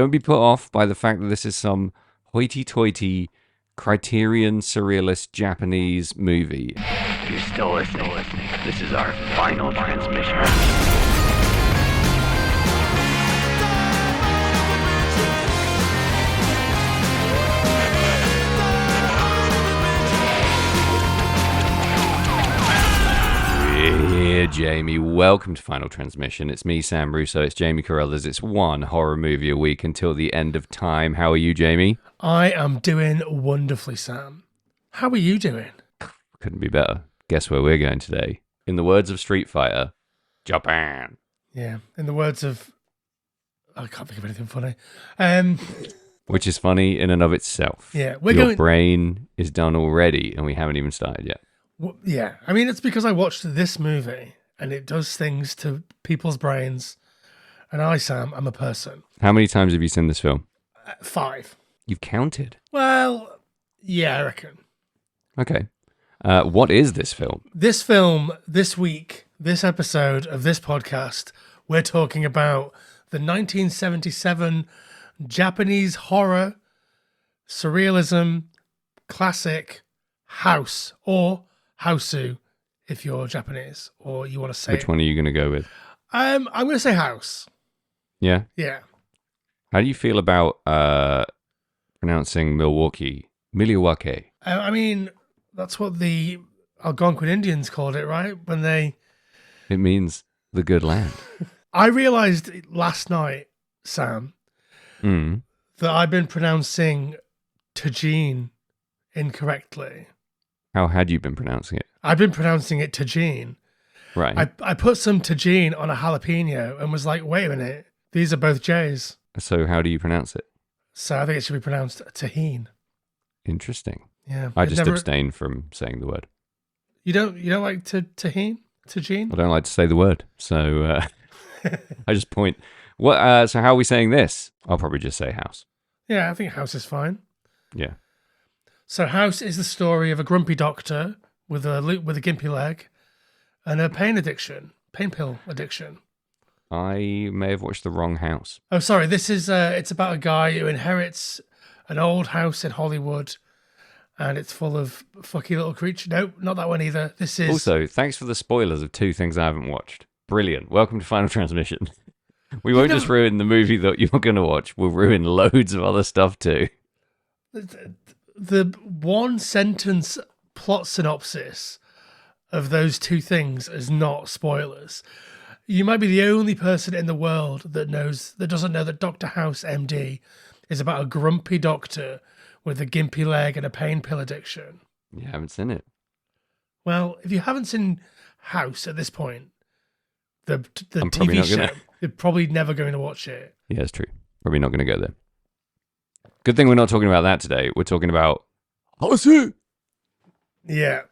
Don't be put off by the fact that this is some hoity-toity Criterion surrealist Japanese movie. You're still listening. This is our final transmission. Yeah, Jamie. Welcome to Final Transmission. It's me, Sam Russo. It's Jamie Carruthers. It's one horror movie a week until the end of time. How are you, Jamie? I am doing wonderfully, Sam. How are you doing? Couldn't be better. Guess where we're going today? In the words of Street Fighter, Japan. Yeah, in the words of... I can't think of anything funny. Which is funny in and of itself. Yeah, Your brain is done already, and we haven't even started yet. Yeah, I mean, it's because I watched this movie, and it does things to people's brains. And I, Sam, I'm a person. How many times have you seen this film? 5. You've counted. Well, yeah, I reckon. Okay. What is this film? This film, this week, this episode of this podcast, we're talking about the 1977 Japanese horror, surrealism, classic House, or Hausu, if you're Japanese, or you want to say Which one are you going to go with? I'm going to say House. Yeah? Yeah. How do you feel about pronouncing Milwaukee? I mean, that's what the Algonquin Indians called it, right? When they... It means the good land. I realized last night, Sam, that I've been pronouncing Tajin incorrectly. How had you been pronouncing it? I've been pronouncing it Tajin. Right. I put some Tajin on a jalapeno and was like, wait a minute, these are both J's. So how do you pronounce it? So I think it should be pronounced Tajin. Interesting. Yeah. I just abstain from saying the word. You don't like Tajin? Tajin? I don't like to say the word, so I just point. What? So how are we saying this? I'll probably just say house. Yeah, I think House is fine. Yeah. So House is the story of a grumpy doctor with a gimpy leg and a pain pill addiction. I may have watched the wrong house. Oh, sorry. This is it's about a guy who inherits an old house in Hollywood, and it's full of fucky little creatures. Nope, not that one either. This is Also, thanks for the spoilers of 2 things I haven't watched. Brilliant. Welcome to Final Transmission. We won't just ruin the movie that you're going to watch. We'll ruin loads of other stuff too. The one sentence plot synopsis of those 2 things is not spoilers. You might be the only person in the world that doesn't know that Dr. House MD is about a grumpy doctor with a gimpy leg and a pain pill addiction. You haven't seen it. Well, if you haven't seen House at this point, the I'm probably TV not show, gonna. you're probably never going to watch it. Yeah, it's true. Probably not going to go there. Good thing we're not talking about that today. We're talking about Hausu. Yeah.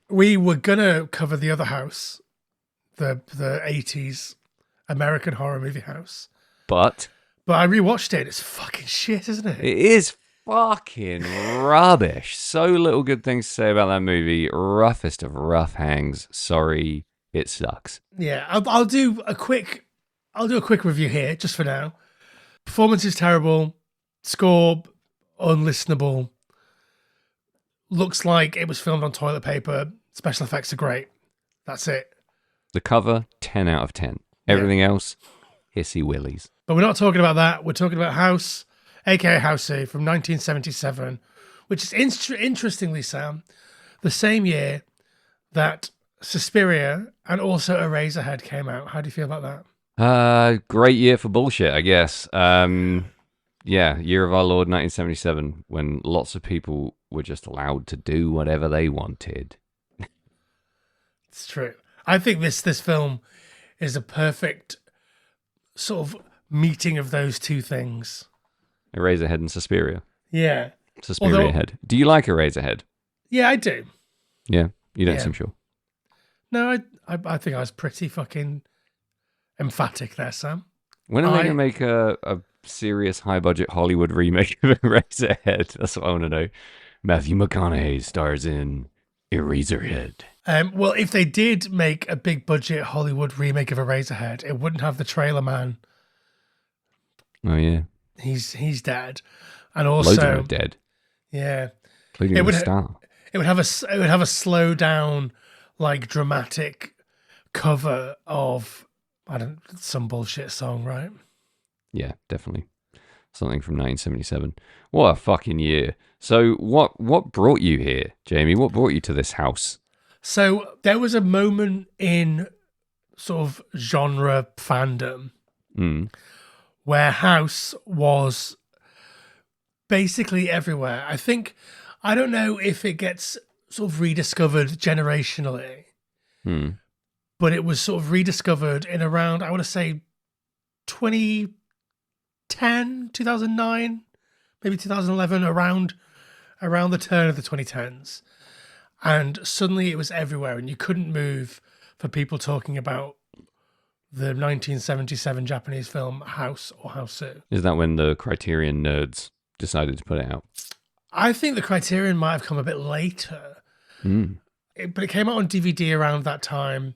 We were going to cover the other House, the 80s American horror movie House. But I rewatched it. It's fucking shit, isn't it? it is fucking rubbish. So little good things to say about that movie. Roughest of rough hangs. Sorry, it sucks. Yeah, I'll do a quick review here just for now. Performance is terrible. Score unlistenable. Looks like it was filmed on toilet paper. Special effects are great. That's it. The cover, 10 out of 10. Everything else, hissy willies. But we're not talking about that. We're talking about House, aka Housey, from 1977, which is interestingly, Sam, the same year that Suspiria and also Eraserhead came out. How do you feel about that? Great year for bullshit, I guess. Yeah, year of our Lord 1977, when lots of people were just allowed to do whatever they wanted. It's true. I think this film is a perfect sort of meeting of those 2 things. Eraserhead and Suspiria. Yeah. Suspiria Head. Do you like Eraserhead? Yeah, I do. Yeah, you don't seem sure. No, I think I was pretty fucking emphatic there, Sam. When are they going to make a serious high-budget Hollywood remake of Eraserhead? That's what I want to know. Matthew McConaughey stars in Eraserhead. Well, if they did make a big budget Hollywood remake of Eraserhead, it wouldn't have the trailer man. Oh, yeah. he's dead, and Loads of them are also dead, yeah, including it the would star. it would have a slow down like dramatic cover of I don't some bullshit song, right? Yeah, definitely. Something from 1977. What a fucking year. So what brought you here, Jamie? What brought you to this house? So there was a moment in sort of genre fandom Mm, where House was basically everywhere. I don't know if it gets sort of rediscovered generationally, mm, but it was sort of rediscovered in around, I want to say 2010, 2009, maybe 2011, around the turn of the 2010s. And suddenly it was everywhere, and you couldn't move for people talking about the 1977 Japanese film House or Houseu. Is that when the Criterion nerds decided to put it out? I think the Criterion might have come a bit later, Mm, but it came out on DVD around that time,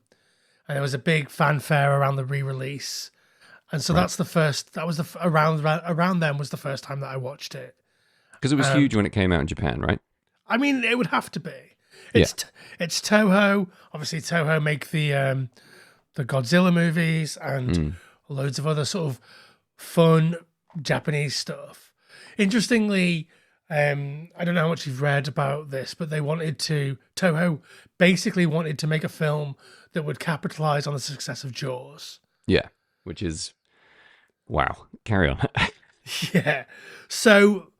and there was a big fanfare around the re-release. And so right. that's the first. That was around then was the first time that I watched it. Because it was And huge when it came out in Japan, right? I mean, it would have to be. Yeah. It's Toho. Obviously, Toho make the Godzilla movies and Mm, loads of other sort of fun Japanese stuff. Interestingly, I don't know how much you've read about this, but Toho basically wanted to make a film that would capitalize on the success of Jaws. yeah. Which is wow. Carry on. Yeah. So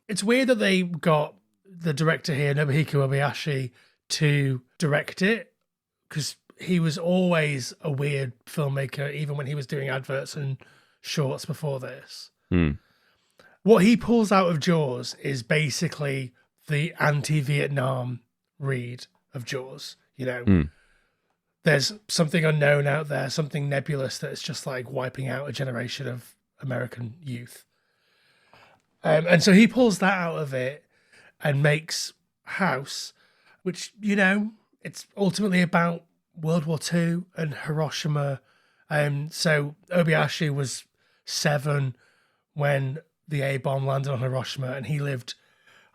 it's weird that they got the director here, Nobuhiko Obayashi, to direct it because he was always a weird filmmaker, even when he was doing adverts and shorts before this. Mm, What he pulls out of Jaws is basically the anti-Vietnam read of Jaws. mm, There's something unknown out there, something nebulous that's just like wiping out a generation of American youth. And so he pulls that out of it and makes House, which, it's ultimately about World War II and Hiroshima. So Obayashi was 7 when the A bomb landed on Hiroshima, and he lived,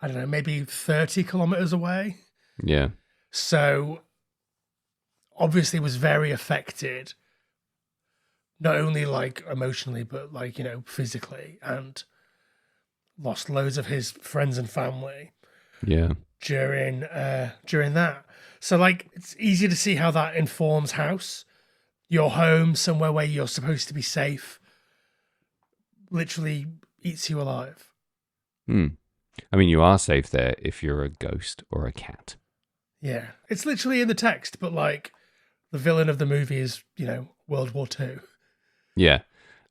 I don't know, maybe 30 kilometers away. yeah. So obviously was very affected, not only like emotionally, but like, physically, and lost loads of his friends and family Yeah. during that. So like it's easy to see how that informs House. Your home, somewhere where you're supposed to be safe, literally eats you alive. Hmm. I mean, you are safe there if you're a ghost or a cat. Yeah. It's literally in the text, but like the villain of the movie is, World War II. Yeah.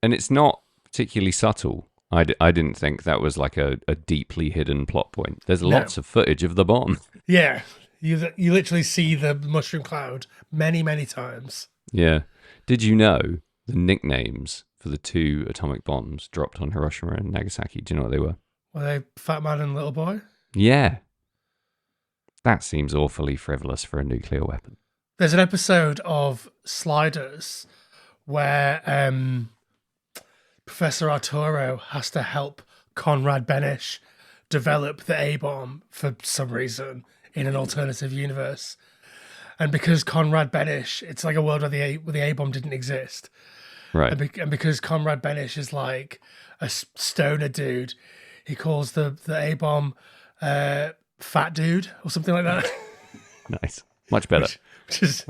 And it's not particularly subtle. I didn't think that was like a deeply hidden plot point. There's No. lots of footage of the bomb. Yeah. You literally see the mushroom cloud many, many times. Yeah. Did you know the nicknames for the 2 atomic bombs dropped on Hiroshima and Nagasaki? Do you know what they were? Were they Fat Man and Little Boy? Yeah. That seems awfully frivolous for a nuclear weapon. There's an episode of Sliders where Professor Arturo has to help Conrad Benish develop the A-bomb for some reason in an alternative universe. And because Conrad Benish, it's like a world where the A-bomb didn't exist. Right. And because Conrad Benish is like a stoner dude, he calls the A-bomb fat dude or something like that. Nice. Much better. Which is,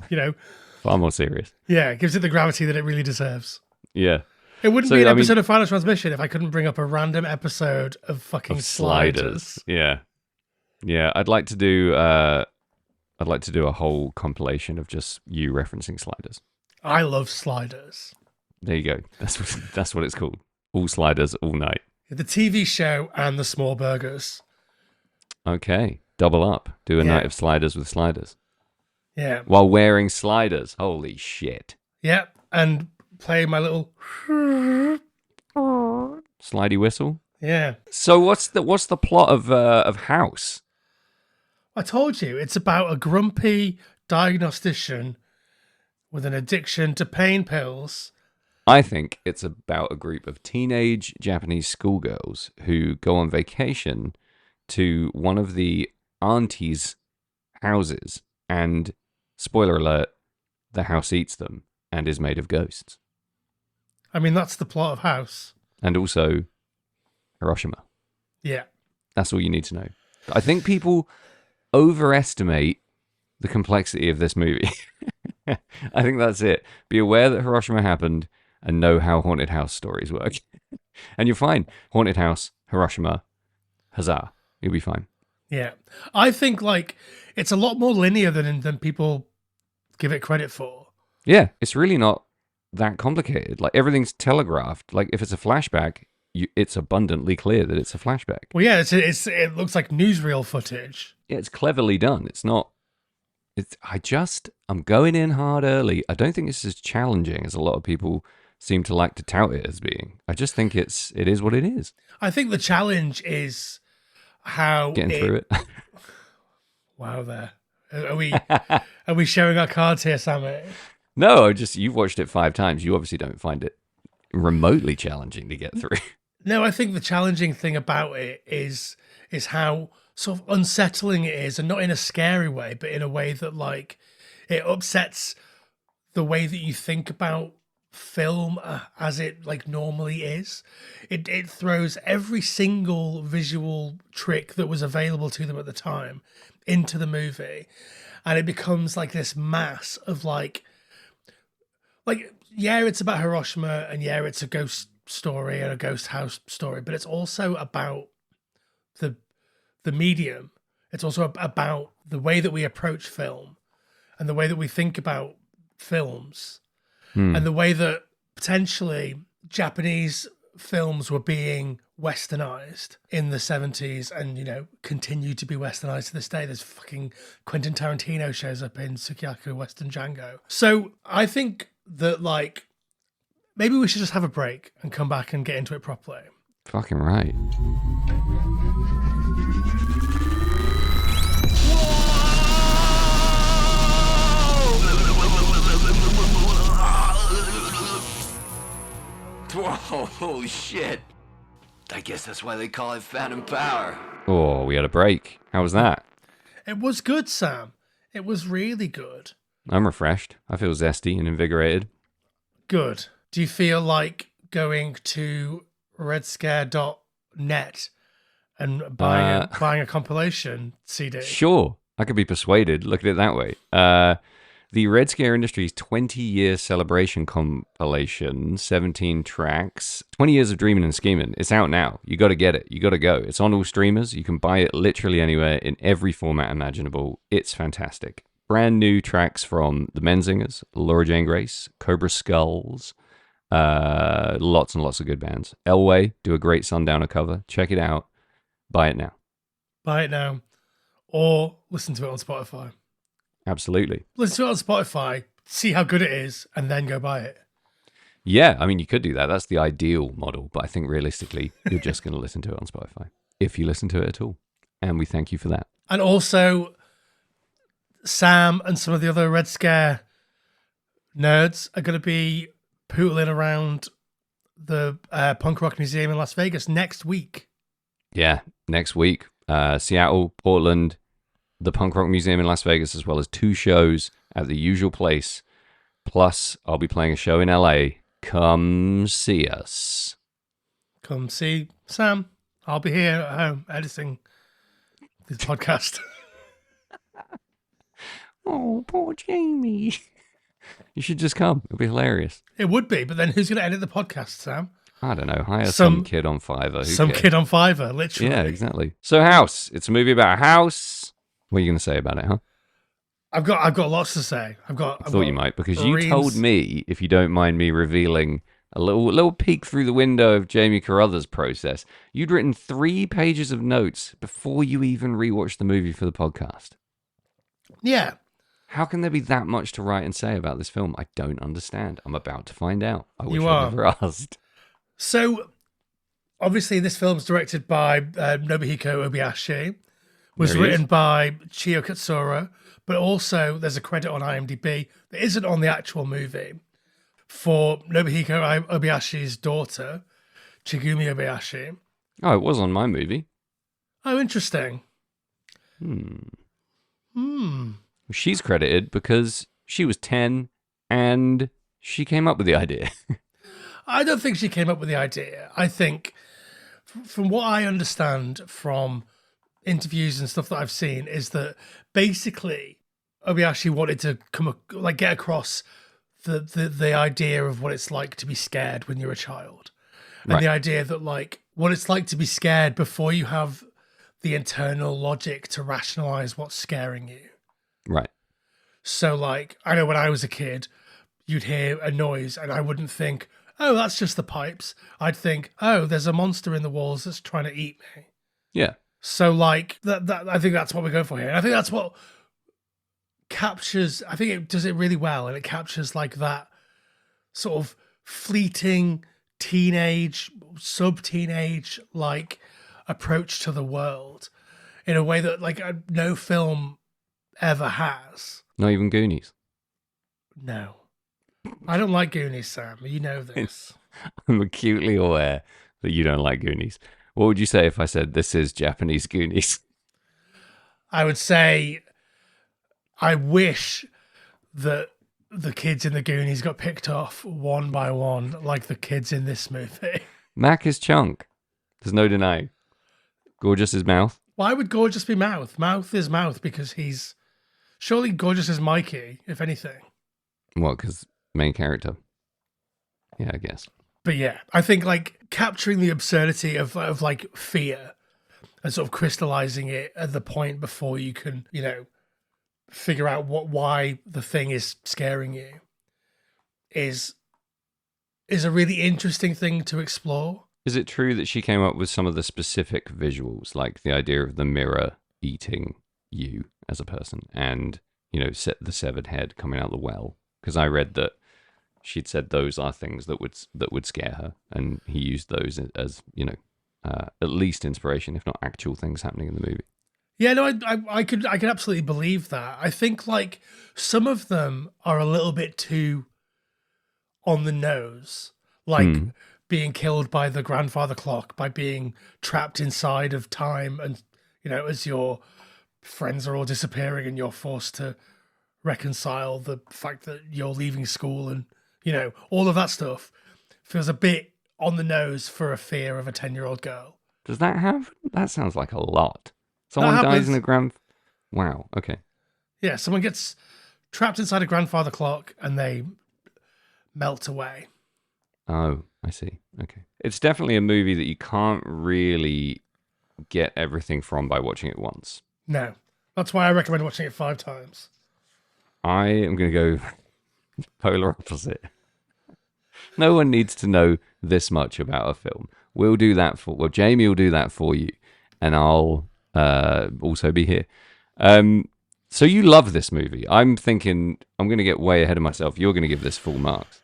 Far more serious. yeah, it gives it the gravity that it really deserves. Yeah. It wouldn't So, be an I mean- episode of Final Transmission if I couldn't bring up a random episode of fucking Sliders. Yeah. Yeah. I'd like to do a whole compilation of just you referencing Sliders. I love Sliders. There you go. That's what it's called. All Sliders, all night. The TV show and the Small Burgers. Okay. Double up. Do a Yeah. night of Sliders with Sliders. Yeah. While wearing Sliders. Holy shit. Yeah. And play my little. Slidey whistle. Yeah. So what's the plot of House? I told you, it's about a grumpy diagnostician with an addiction to pain pills I think it's about a group of teenage Japanese schoolgirls who go on vacation to one of the auntie's houses, and spoiler alert, the house eats them and is made of ghosts. I mean, that's the plot of House. And also Hiroshima. Yeah. That's all you need to know. I think people overestimate the complexity of this movie. I think that's it. Be aware that Hiroshima happened and know how haunted house stories work. And you're fine. Haunted house, Hiroshima, huzzah. You'll be fine. Yeah. I think like it's a lot more linear than people give it credit for. Yeah, it's really not that complicated. Like everything's telegraphed. Like if it's a flashback, it's abundantly clear that it's a flashback. Well, yeah, it looks like newsreel footage. Yeah, it's cleverly done. It's not. I'm going in hard early. I don't think it's as challenging as a lot of people seem to like to tout it as being. I just think it is what it is. I think the challenge is how Getting through it. Wow, there are we showing our cards here, Sammy? No, you've watched it 5 times. You obviously don't find it remotely challenging to get through. No, I think the challenging thing about it is how sort of unsettling it is, and not in a scary way, but in a way that like it upsets the way that you think about film as it like normally is. It throws every single visual trick that was available to them at the time into the movie, and it becomes like this mass of like yeah, it's about Hiroshima, and yeah, it's a ghost story and a ghost house story, but it's also about the medium. It's also about the way that we approach film and the way that we think about films and the way that potentially Japanese films were being westernized in the 70s and, you know, continue to be westernized to this day. There's fucking Quentin Tarantino shows up in Sukiyaki Western Django. So I think that like maybe we should just have a break and come back and get into it properly. Fucking right. Whoa, holy shit. I guess that's why they call it Phantom Power. Oh, we had a break. How was that? It was good, Sam. It was really good. I'm refreshed. I feel zesty and invigorated. Good. Do you feel like going to redscare.net and buying a compilation CD? Sure, I could be persuaded. Look at it that way. The Red Scare Industries 20-year celebration compilation, 17 tracks, 20 years of dreaming and scheming. It's out now. You got to get it. You got to go. It's on all streamers. You can buy it literally anywhere in every format imaginable. It's fantastic. Brand new tracks from the Menzingers, Laura Jane Grace, Cobra Skulls, lots and lots of good bands. Elway do a great Sundowner cover. Check it out. Buy it now. Buy it now. Or listen to it on Spotify. Absolutely. Listen to it on Spotify, see how good it is, and then go buy it. Yeah, I mean, you could do that. That's the ideal model. But I think realistically, you're just going to listen to it on Spotify, if you listen to it at all. And we thank you for that. And also, Sam and some of the other Red Scare nerds are going to be pootling around the Punk Rock Museum in Las Vegas next week. Yeah, next week. Seattle, Portland, the Punk Rock Museum in Las Vegas, as well as 2 shows at the usual place. Plus, I'll be playing a show in LA. Come see us. Come see Sam. I'll be here at home editing this podcast. Oh, poor Jamie. You should just come. It'll be hilarious. It would be, but then who's going to edit the podcast, Sam? I don't know. Hire some kid on Fiverr. Some kid on Fiverr, literally. Yeah, exactly. So, House. It's a movie about a house. What are you going to say about it, huh? I've got lots to say. I thought you might, because you told me, if you don't mind me revealing a little peek through the window of Jamie Carruthers' process, you'd written 3 pages of notes before you even rewatched the movie for the podcast. Yeah. How can there be that much to write and say about this film? I don't understand. I'm about to find out. I wish I'd never asked. So, obviously, this film's directed by Nobuhiko Obayashi. Was written by Chio Katsura, but also there's a credit on IMDb that isn't on the actual movie. for Nobuhiko Obayashi's daughter, Chigumi Obayashi. Oh, it was on my movie. Oh, interesting. She's credited because she was 10 and she came up with the idea. I don't think she came up with the idea. I think, from what I understand from interviews and stuff that I've seen, is that basically Obayashi wanted to get across the idea of what it's like to be scared when you're a child, and the idea that like what it's like to be scared before you have the internal logic to rationalize what's scaring you. Right. So like I know when I was a kid, you'd hear a noise and I wouldn't think, oh, that's just the pipes. I'd think, oh, there's a monster in the walls that's trying to eat me. Yeah. So like that I think that's what we're going for here. And I think that's what captures, I think it does it really well, and it captures like that sort of fleeting teenage, sub-teenage like approach to the world in a way that like no film ever has. Not even Goonies. No. I don't like Goonies, Sam. You know this. I'm acutely aware that you don't like Goonies. What would you say if I said this is Japanese Goonies? I would say I wish that the kids in the Goonies got picked off one by one like the kids in this movie. Mac is Chunk. There's no denying. Gorgeous is Mouth. Why would Gorgeous be Mouth? Mouth is Mouth because he's... Surely Gorgeous is Mikey, if anything. What, because main character? Yeah, I guess. But yeah, I think like capturing the absurdity of like fear and sort of crystallizing it at the point before you can, you know, figure out why the thing is scaring you is a really interesting thing to explore. Is it true that she came up with some of the specific visuals, like the idea of the mirror eating you as a person and, you know, the severed head coming out the well? Because I read that she'd said those are things that would scare her, and he used those as, you know, at least inspiration, if not actual things happening in the movie. Yeah, no, I could absolutely believe that. I think like some of them are a little bit too on the nose, like being killed by the grandfather clock, by being trapped inside of time, and you know, as your friends are all disappearing and you're forced to reconcile the fact that you're leaving school, and you know, all of that stuff feels a bit on the nose for a fear of a 10-year-old girl. Does that have? That sounds like a lot. Someone dies in a Wow, okay. Yeah, someone gets trapped inside a grandfather clock and they melt away. Oh, I see. Okay. It's definitely a movie that you can't really get everything from by watching it once. No. That's why I recommend watching it 5 times. I am going to go polar opposite. No one needs to know this much about a film. We'll do that Jamie will do that for you, and I'll also be here. So you love this movie. I'm thinking I'm going to get way ahead of myself. You're going to give this full marks.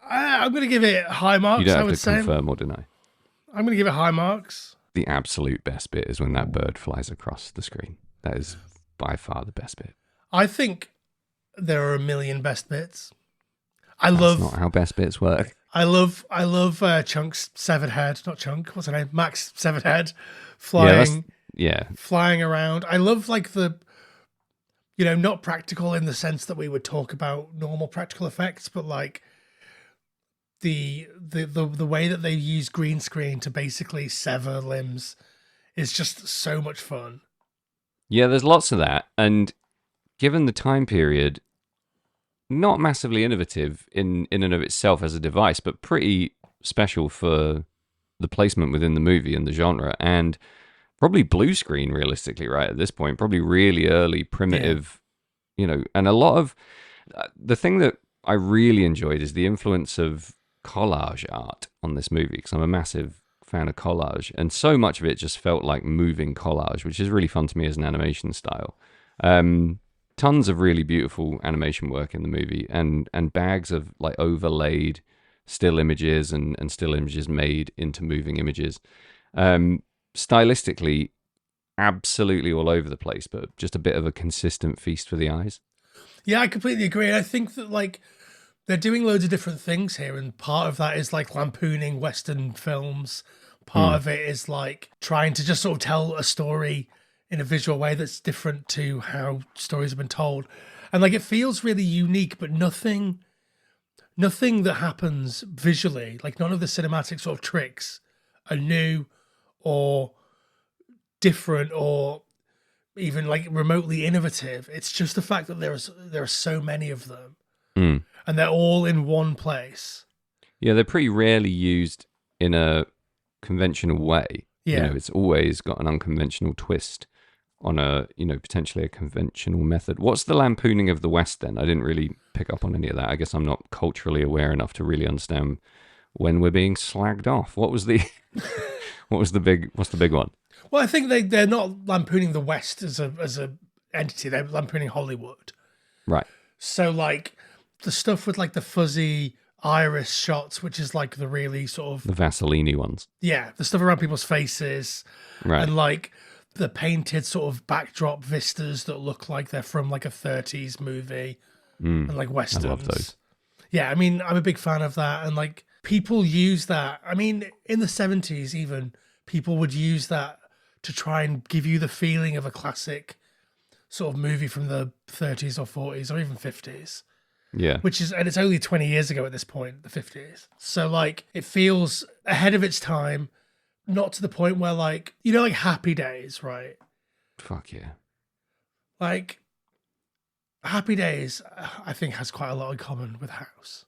I'm going to give it high marks. You don't have to confirm or deny. I'm going to give it high marks. The absolute best bit is when that bird flies across the screen. That is by far the best bit. I think there are a million best bits. That's not how best bits work. I love Chunk's severed head. Not Chunk. What's her name? Mac's severed head flying. Flying around. I love like the, you know, not practical in the sense that we would talk about normal practical effects, but like the way that they use green screen to basically sever limbs is just so much fun. Yeah, there's lots of that, and given the time period, not massively innovative in and of itself as a device, but pretty special for the placement within the movie and the genre, and probably blue screen realistically right at this point, probably really early primitive, you know, and a lot of the thing that I really enjoyed is the influence of collage art on this movie, because I'm a massive fan of collage, and so much of it just felt like moving collage, which is really fun to me as an animation style. Tons of really beautiful animation work in the movie, and bags of like overlaid still images and still images made into moving images. Stylistically, absolutely all over the place, but just a bit of a consistent feast for the eyes. Yeah, I completely agree. I think that like they're doing loads of different things here, and part of that is like lampooning Western films. Hmm. Part of it is like trying to just sort of tell a story in a visual way that's different to how stories have been told. And like it feels really unique, but nothing that happens visually, like none of the cinematic sort of tricks are new or different or even like remotely innovative. It's just the fact that there are so many of them Hmm. and they're all in one place. Yeah, they're pretty rarely used in a conventional way. Yeah. It's always got an unconventional twist on a, potentially a conventional method. What's the lampooning of the West then? I didn't really pick up on any of that. I guess I'm not culturally aware enough to really understand when we're being slagged off. What was the what's the big one? Well, I think they're not lampooning the West as a entity. They're lampooning Hollywood. Right. So like the stuff with like the fuzzy iris shots, which is like the really sort of The Vaseline ones. the stuff around people's faces, Right. and like the painted sort of backdrop vistas that look like they're from like a 30s movie and like westerns. I love those. Yeah, I mean, I'm a big fan of that, and like people use that. I mean, in the 70s, even people would use that to try and give you the feeling of a classic sort of movie from the 30s or 40s or even 50s. Yeah. And it's only 20 years ago at this point, the 50s. So like it feels ahead of its time, not to the point where like, like Happy Days, right? Fuck yeah. Like Happy Days, I think has quite a lot in common with House.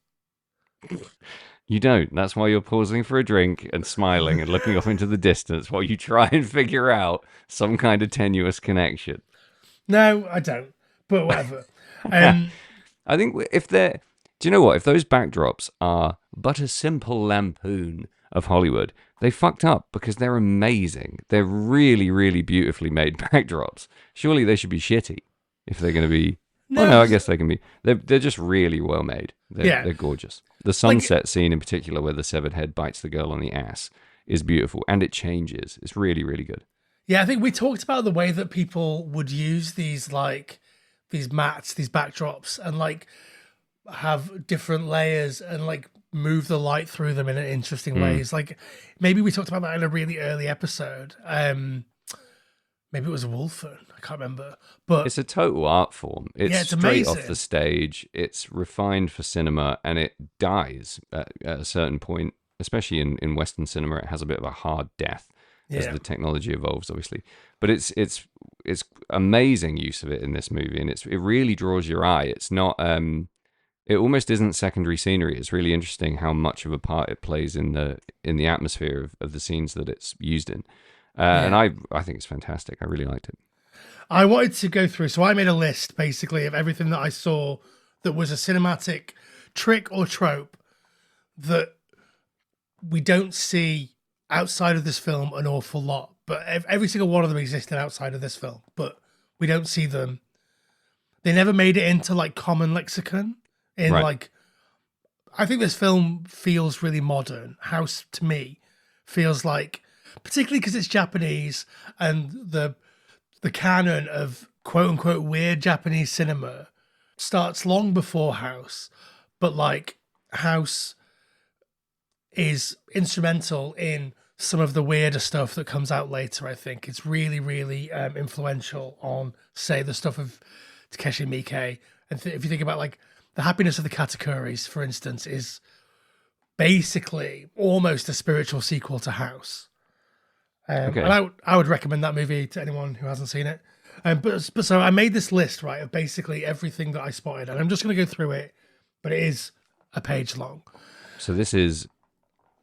You don't. That's why you're pausing for a drink and smiling and looking off into the distance while you try and figure out some kind of tenuous connection. No, I don't. But whatever. I think do you know what? If those backdrops are but a simple lampoon of Hollywood, they fucked up because they're amazing. They're really, really beautifully made backdrops. Surely they should be shitty if they're going to be. No, I guess they can be. They're just really well made. They're gorgeous. The sunset scene in particular, where the severed head bites the girl on the ass, is beautiful, and it changes. It's really, really good. Yeah, I think we talked about the way that people would use these mats, these backdrops, and like have different layers and like move the light through them in interesting ways. Like maybe we talked about that in a really early episode. Maybe it was Wolfen. I can't remember. But It's a total art form. It's straight amazing. off the stage. It's refined for cinema, and it dies at a certain point. Especially in Western cinema, it has a bit of a hard death as the technology evolves, obviously. But it's amazing use of it in this movie, and it really draws your eye. It's not. It almost isn't secondary scenery. It's really interesting how much of a part it plays in the atmosphere of the scenes that it's used in. And I think it's fantastic. I really liked it. I wanted to go through, so I made a list basically of everything that I saw that was a cinematic trick or trope that we don't see outside of this film an awful lot. But every single one of them existed outside of this film, but we don't see them. They never made it into like common lexicon. Like, I think this film feels really modern. House to me feels like, particularly because it's Japanese and the canon of quote unquote weird Japanese cinema starts long before House, but like House is instrumental in some of the weirder stuff that comes out later. I think it's really, really influential on, say, the stuff of Takeshi Miike. And if you think about like The Happiness of the Katakuris, for instance, is basically almost a spiritual sequel to House. Okay. And I would recommend that movie to anyone who hasn't seen it. But so I made this list, right, of basically everything that I spotted, and I'm just going to go through it, but it is a page long. So this is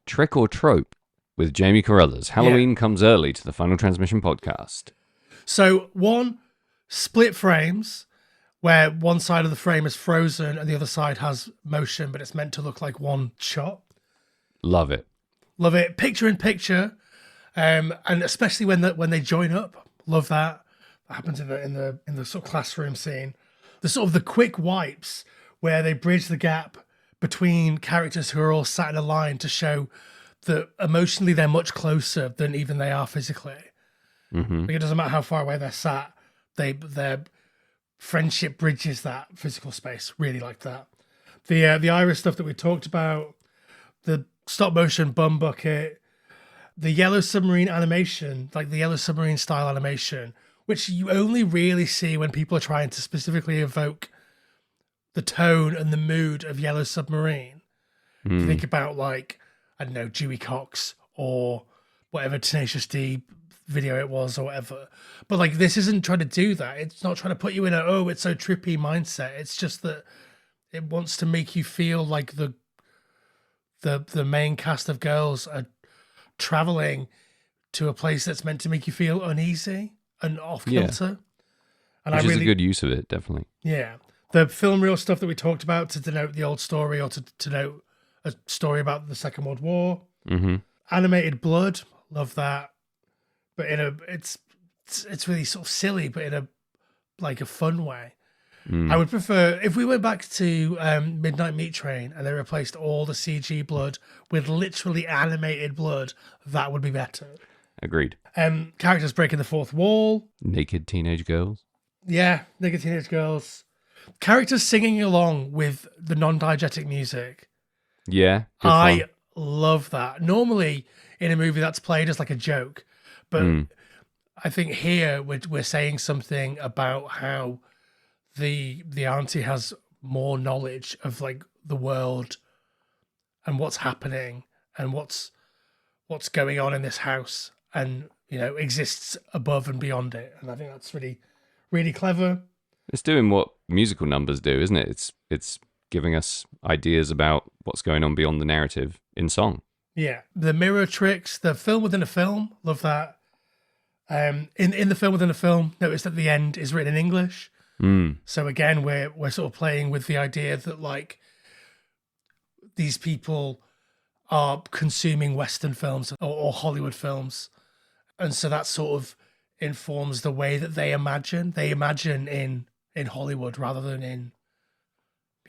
Trick or Trope with Jamie Carruthers. Halloween comes early to the Final Transmission podcast. So one, split frames, where one side of the frame is frozen and the other side has motion, but it's meant to look like one shot. Love it. Love it. Picture in picture. And especially when they join up, love that. That happens in the sort of classroom scene. The sort of the quick wipes where they bridge the gap between characters who are all sat in a line to show that emotionally they're much closer than even they are physically. Mm-hmm. Like it doesn't matter how far away they're sat. Their friendship bridges that physical space. Really like that. The Iris stuff that we talked about, the stop motion bum bucket, the Yellow Submarine animation, like the Yellow Submarine style animation, which you only really see when people are trying to specifically evoke the tone and the mood of Yellow Submarine. If you think about, like, I don't know, Dewey Cox or whatever Tenacious D video it was or whatever. But like, this isn't trying to do that. It's not trying to put you in a, oh, it's so trippy mindset. It's just that it wants to make you feel like the main cast of girls are traveling to a place that's meant to make you feel uneasy and off kilter. And Which is a good use of it, definitely. Yeah. The film reel stuff that we talked about to denote the old story or to denote a story about the Second World War. Mm-hmm. Animated blood, love that. But it's really sort of silly, but in a fun way. I would prefer if we went back to Midnight Meat Train and they replaced all the CG blood with literally animated blood. That would be better. Agreed. Characters breaking the fourth wall. Naked teenage girls. Yeah, naked teenage girls. Characters singing along with the non-diegetic music. Yeah. I love that. Normally in a movie that's played as like a joke, but I think here we're saying something about how the auntie has more knowledge of like the world and what's happening and what's going on in this house, and exists above and beyond it. And I think that's really, really clever. It's doing what musical numbers do, isn't it? It's giving us ideas about what's going on beyond the narrative in song. Yeah, the mirror tricks, the film within a film, love that. In the film within a film, notice that the end is written in English. So again, we're sort of playing with the idea that like these people are consuming Western films or Hollywood films, and so that sort of informs the way that they imagine. They imagine in Hollywood rather than in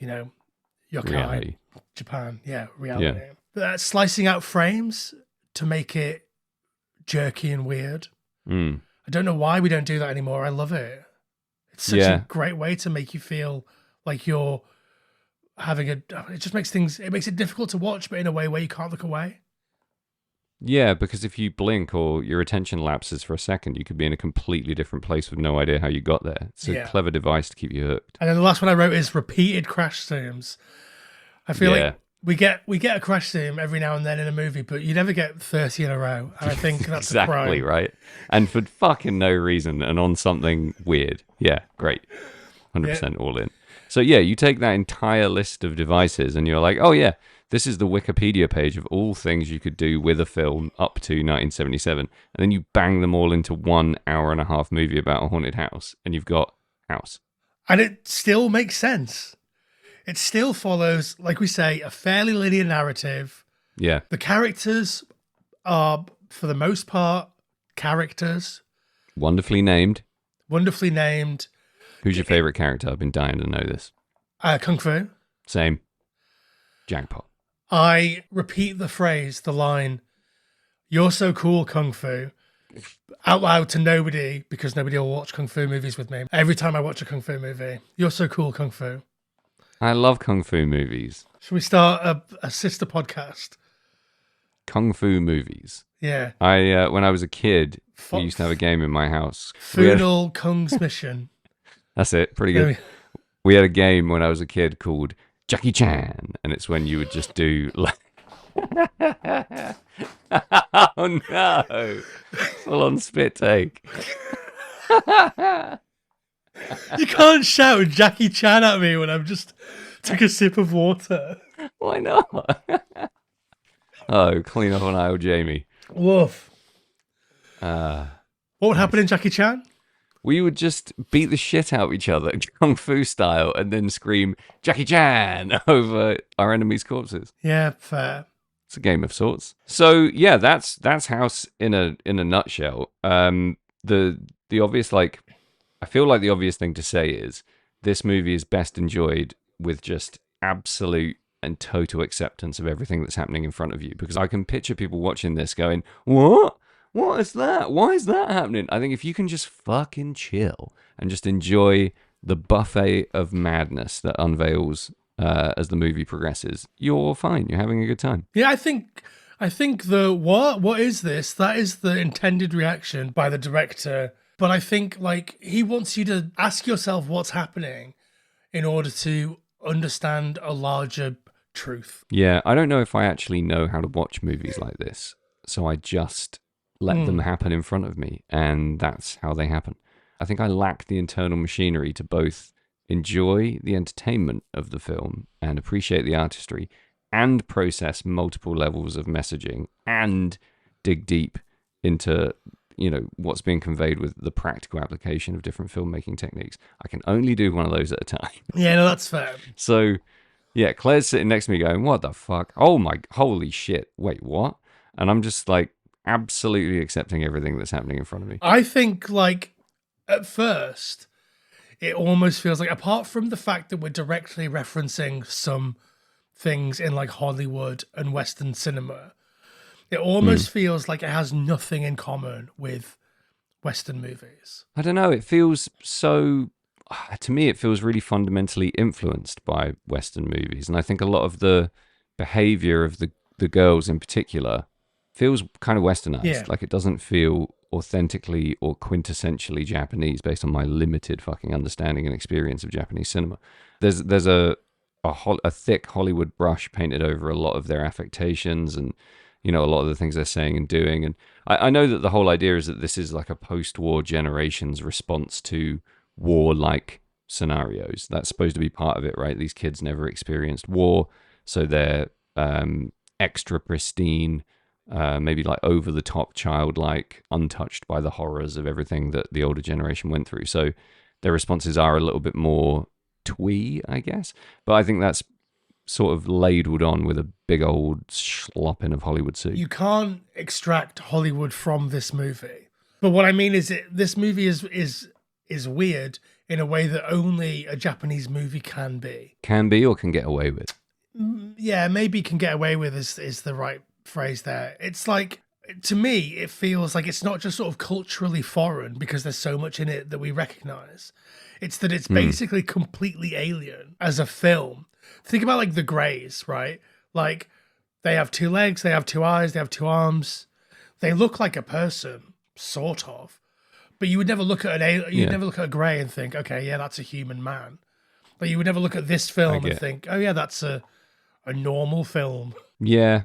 yokai Reality. Japan. Yeah, reality. Slicing out frames to make it jerky and weird. I don't know why we don't do that anymore. I love it. It's such a great way to make you feel like you're having it just makes it difficult to watch, but in a way where you can't look away. Yeah, because if you blink or your attention lapses for a second, you could be in a completely different place with no idea how you got there. It's a clever device to keep you hooked. And then the last one I wrote is repeated crash zooms. I feel like we get a crash zoom every now and then in a movie, but you never get 30 in a row. And I think that's exactly a crime. Right. And for fucking no reason and on something weird. Yeah, great. 100% all in. So yeah, you take that entire list of devices and you're like, oh yeah, this is the Wikipedia page of all things you could do with a film up to 1977. And then you bang them all into 1 hour and a half movie about a haunted house. And you've got House. And it still makes sense. It still follows, like we say, a fairly linear narrative. Yeah. The characters are, for the most part, characters. Wonderfully named. Who's your favorite character? I've been dying to know this. Kung Fu. Same. Jackpot. I repeat the line, "You're so cool, Kung Fu," out loud to nobody, because nobody will watch Kung Fu movies with me. Every time I watch a Kung Fu movie, "You're so cool, Kung Fu." I love Kung Fu movies. Should we start a sister podcast? Kung Fu movies. Yeah. When I was a kid, we used to have a game in my house. Funal Kung's Mission. That's it. Pretty good. We had a game when I was a kid called Jackie Chan, and it's when you would just do like... Oh no! Full on spit take. You can't shout Jackie Chan at me when I've just took a sip of water. Why not? Oh, clean up on aisle Jamie. Woof. What would happen in Jackie Chan? We would just beat the shit out of each other, Kung Fu style, and then scream Jackie Chan over our enemies' corpses. Yeah, fair. It's a game of sorts. So yeah, that's House in a nutshell. The obvious, like, I feel like the obvious thing to say is this movie is best enjoyed with just absolute and total acceptance of everything that's happening in front of you. Because I can picture people watching this going, "What? What is that? Why is that happening?" I think if you can just fucking chill and just enjoy the buffet of madness that unveils as the movie progresses, you're fine. You're having a good time. Yeah, I think the what is this? That is the intended reaction by the director. But I think like he wants you to ask yourself what's happening in order to understand a larger truth. Yeah, I don't know if I actually know how to watch movies like this, so I just let them happen in front of me, and that's how they happen. I think I lack the internal machinery to both enjoy the entertainment of the film and appreciate the artistry and process multiple levels of messaging and dig deep into what's being conveyed with the practical application of different filmmaking techniques. I can only do one of those at a time. Yeah, no, that's fair. So yeah, Claire's sitting next to me going, what the fuck? Oh my, holy shit. Wait, what? And I'm just like absolutely accepting everything that's happening in front of me. I think like at first it almost feels like, apart from the fact that we're directly referencing some things in like Hollywood and Western cinema, it almost feels like it has nothing in common with Western movies. I don't know. It feels so, to me, it feels really fundamentally influenced by Western movies. And I think a lot of the behavior of the girls in particular feels kind of Westernized. Yeah. Like it doesn't feel authentically or quintessentially Japanese based on my limited fucking understanding and experience of Japanese cinema. There's a thick Hollywood brush painted over a lot of their affectations and a lot of the things they're saying and doing. And I know that the whole idea is that this is like a post-war generation's response to war-like scenarios. That's supposed to be part of it, right? These kids never experienced war, so they're extra pristine, maybe like over-the-top, childlike, untouched by the horrors of everything that the older generation went through. So their responses are a little bit more twee, I guess. But I think that's sort of ladled on with a big old slopping of Hollywood soup. You can't extract Hollywood from this movie. But what I mean is this movie is weird in a way that only a Japanese movie can be. Can be or can get away with. Yeah, maybe can get away with is the right phrase there. It's like, to me, it feels like it's not just sort of culturally foreign because there's so much in it that we recognize. It's that it's basically completely alien as a film. Think about like the Greys, right? Like they have two legs, they have two eyes, they have two arms. They look like a person, sort of. But you would never look at never look at a Grey and think, okay, yeah, that's a human man. But you would never look at this film and think, oh yeah, that's a normal film. Yeah.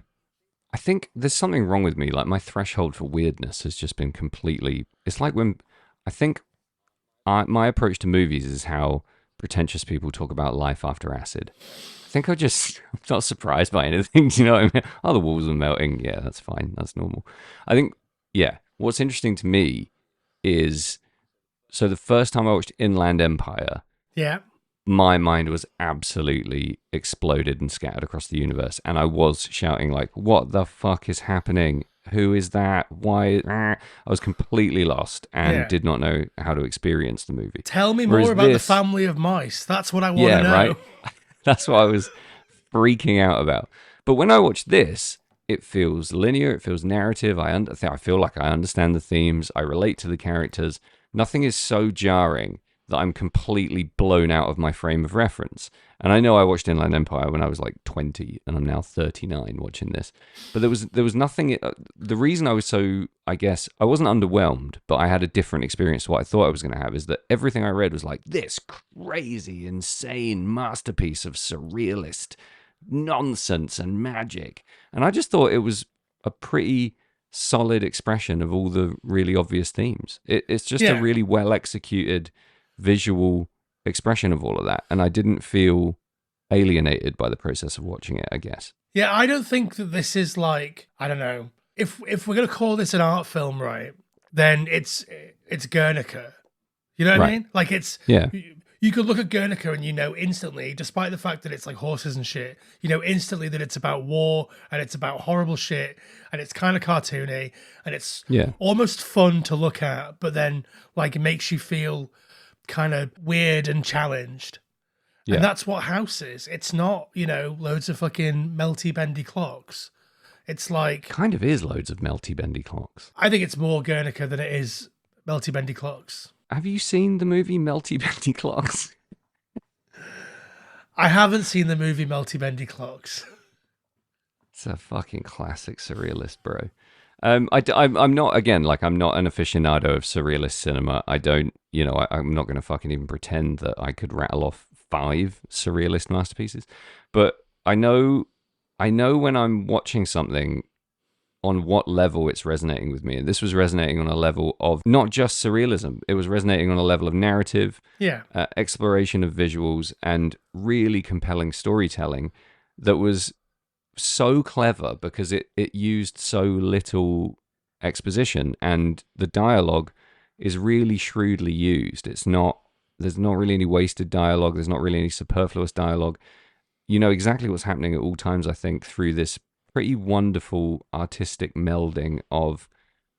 I think there's something wrong with me. Like my threshold for weirdness has just been completely. It's like when I think my approach to movies is how pretentious people talk about life after acid. I think I'm not surprised by anything. Do you know what I mean? Oh, the walls are melting. Yeah, that's fine. That's normal. I think, yeah, what's interesting to me is, so the first time I watched Inland Empire, yeah, my mind was absolutely exploded and scattered across the universe. And I was shouting like, what the fuck is happening? Who is that? Why? I was completely lost and did not know how to experience the movie. Tell me more about the family of mice. That's what I want to know. Right? That's what I was freaking out about. But when I watched this, it feels linear. It feels narrative. I feel like I understand the themes. I relate to the characters. Nothing is so jarring that I'm completely blown out of my frame of reference. And I know I watched Inland Empire when I was like 20, and I'm now 39 watching this. But there was nothing. The reason I was so, I guess, I wasn't underwhelmed, but I had a different experience to what I thought I was going to have, is that everything I read was like this crazy, insane masterpiece of surrealist nonsense and magic. And I just thought it was a pretty solid expression of all the really obvious themes. It's just a really well executed visual expression of all of that, and I didn't feel alienated by the process of watching it, I guess. Yeah, I don't think that this is like, I don't know, if we're gonna call this an art film, right, then it's Guernica. You know what I mean? Like you could look at Guernica and instantly, despite the fact that it's like horses and shit, instantly that it's about war and it's about horrible shit and it's kind of cartoony and it's almost fun to look at, but then like it makes you feel kind of weird and challenged. Yeah. And that's what House is. It's not, loads of fucking melty bendy clocks. It's like, kind of is loads of melty bendy clocks. I think it's more Guernica than it is melty bendy clocks. Have you seen the movie Melty Bendy Clocks? I haven't seen the movie Melty Bendy Clocks. It's a fucking classic surrealist, bro. I'm not, again, like, I'm not an aficionado of surrealist cinema. I don't, I'm not going to fucking even pretend that I could rattle off 5 surrealist masterpieces. But I know when I'm watching something on what level it's resonating with me. And this was resonating on a level of not just surrealism. It was resonating on a level of narrative, Yeah. exploration of visuals, and really compelling storytelling that was so clever because it used so little exposition, and the dialogue is really shrewdly used. There's not really any wasted dialogue. There's not really any superfluous dialogue. You know exactly what's happening at all times, I think, through this pretty wonderful artistic melding of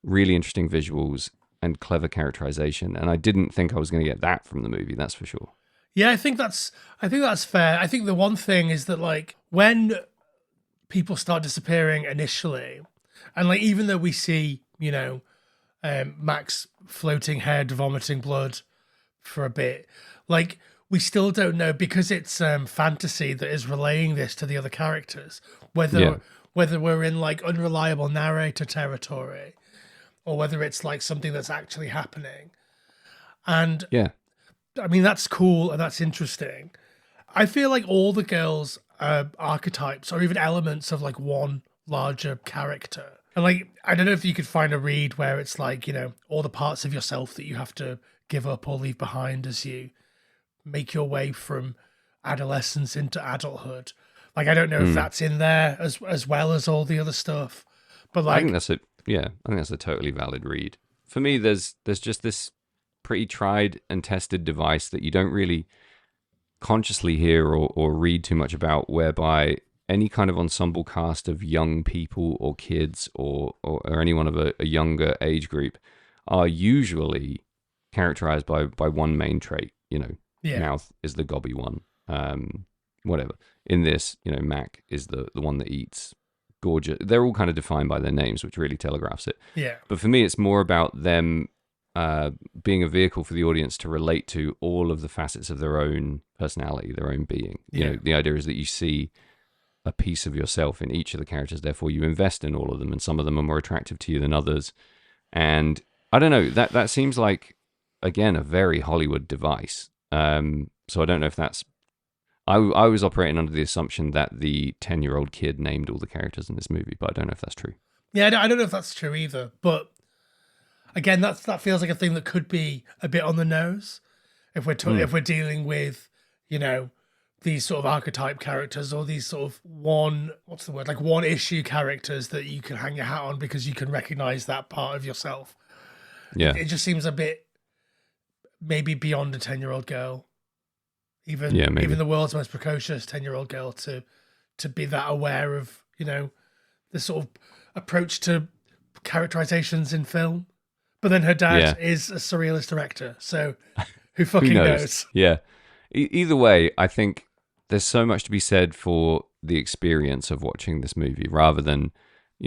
really interesting visuals and clever characterization. And I didn't think I was going to get that from the movie, that's for sure. Yeah, I think that's fair. I think the one thing is that, like, when people start disappearing initially, and like even though we see, Max floating head vomiting blood for a bit, like, we still don't know, because it's fantasy that is relaying this to the other characters, whether we're in like unreliable narrator territory or whether it's like something that's actually happening. And Yeah. I mean, that's cool and that's interesting. I feel like all the girls are archetypes or even elements of like one larger character. And like, I don't know if you could find a read where it's like, all the parts of yourself that you have to give up or leave behind as you make your way from adolescence into adulthood. Like, I don't know if that's in there as well as all the other stuff, but like, I think that's a totally valid read. For me, there's just this pretty tried and tested device that you don't really consciously hear or read too much about, whereby any kind of ensemble cast of young people or kids or anyone of a younger age group are usually characterized by one main trait. Mouth is the gobby one. Whatever. In this, Mac is the one that eats. Gorgeous. They're all kind of defined by their names, which really telegraphs it. Yeah. But for me, it's more about them being a vehicle for the audience to relate to all of the facets of their own personality, their own being. The idea is that you see a piece of yourself in each of the characters, therefore you invest in all of them, and some of them are more attractive to you than others. And I don't know, that seems like, again, a very Hollywood device. So I don't know if that's... I was operating under the assumption that the 10-year-old kid named all the characters in this movie, but I don't know if that's true. Yeah, I don't know if that's true either. But again, that feels like a thing that could be a bit on the nose if we're dealing with, these sort of archetype characters, or these sort of one issue characters that you can hang your hat on because you can recognize that part of yourself. Yeah. It just seems a bit maybe beyond a 10-year-old girl. Even the world's most precocious 10-year-old girl to be that aware of, the sort of approach to characterizations in film. But then her dad is a surrealist director, so who fucking knows? Yeah. Either way, I think there's so much to be said for the experience of watching this movie, rather than,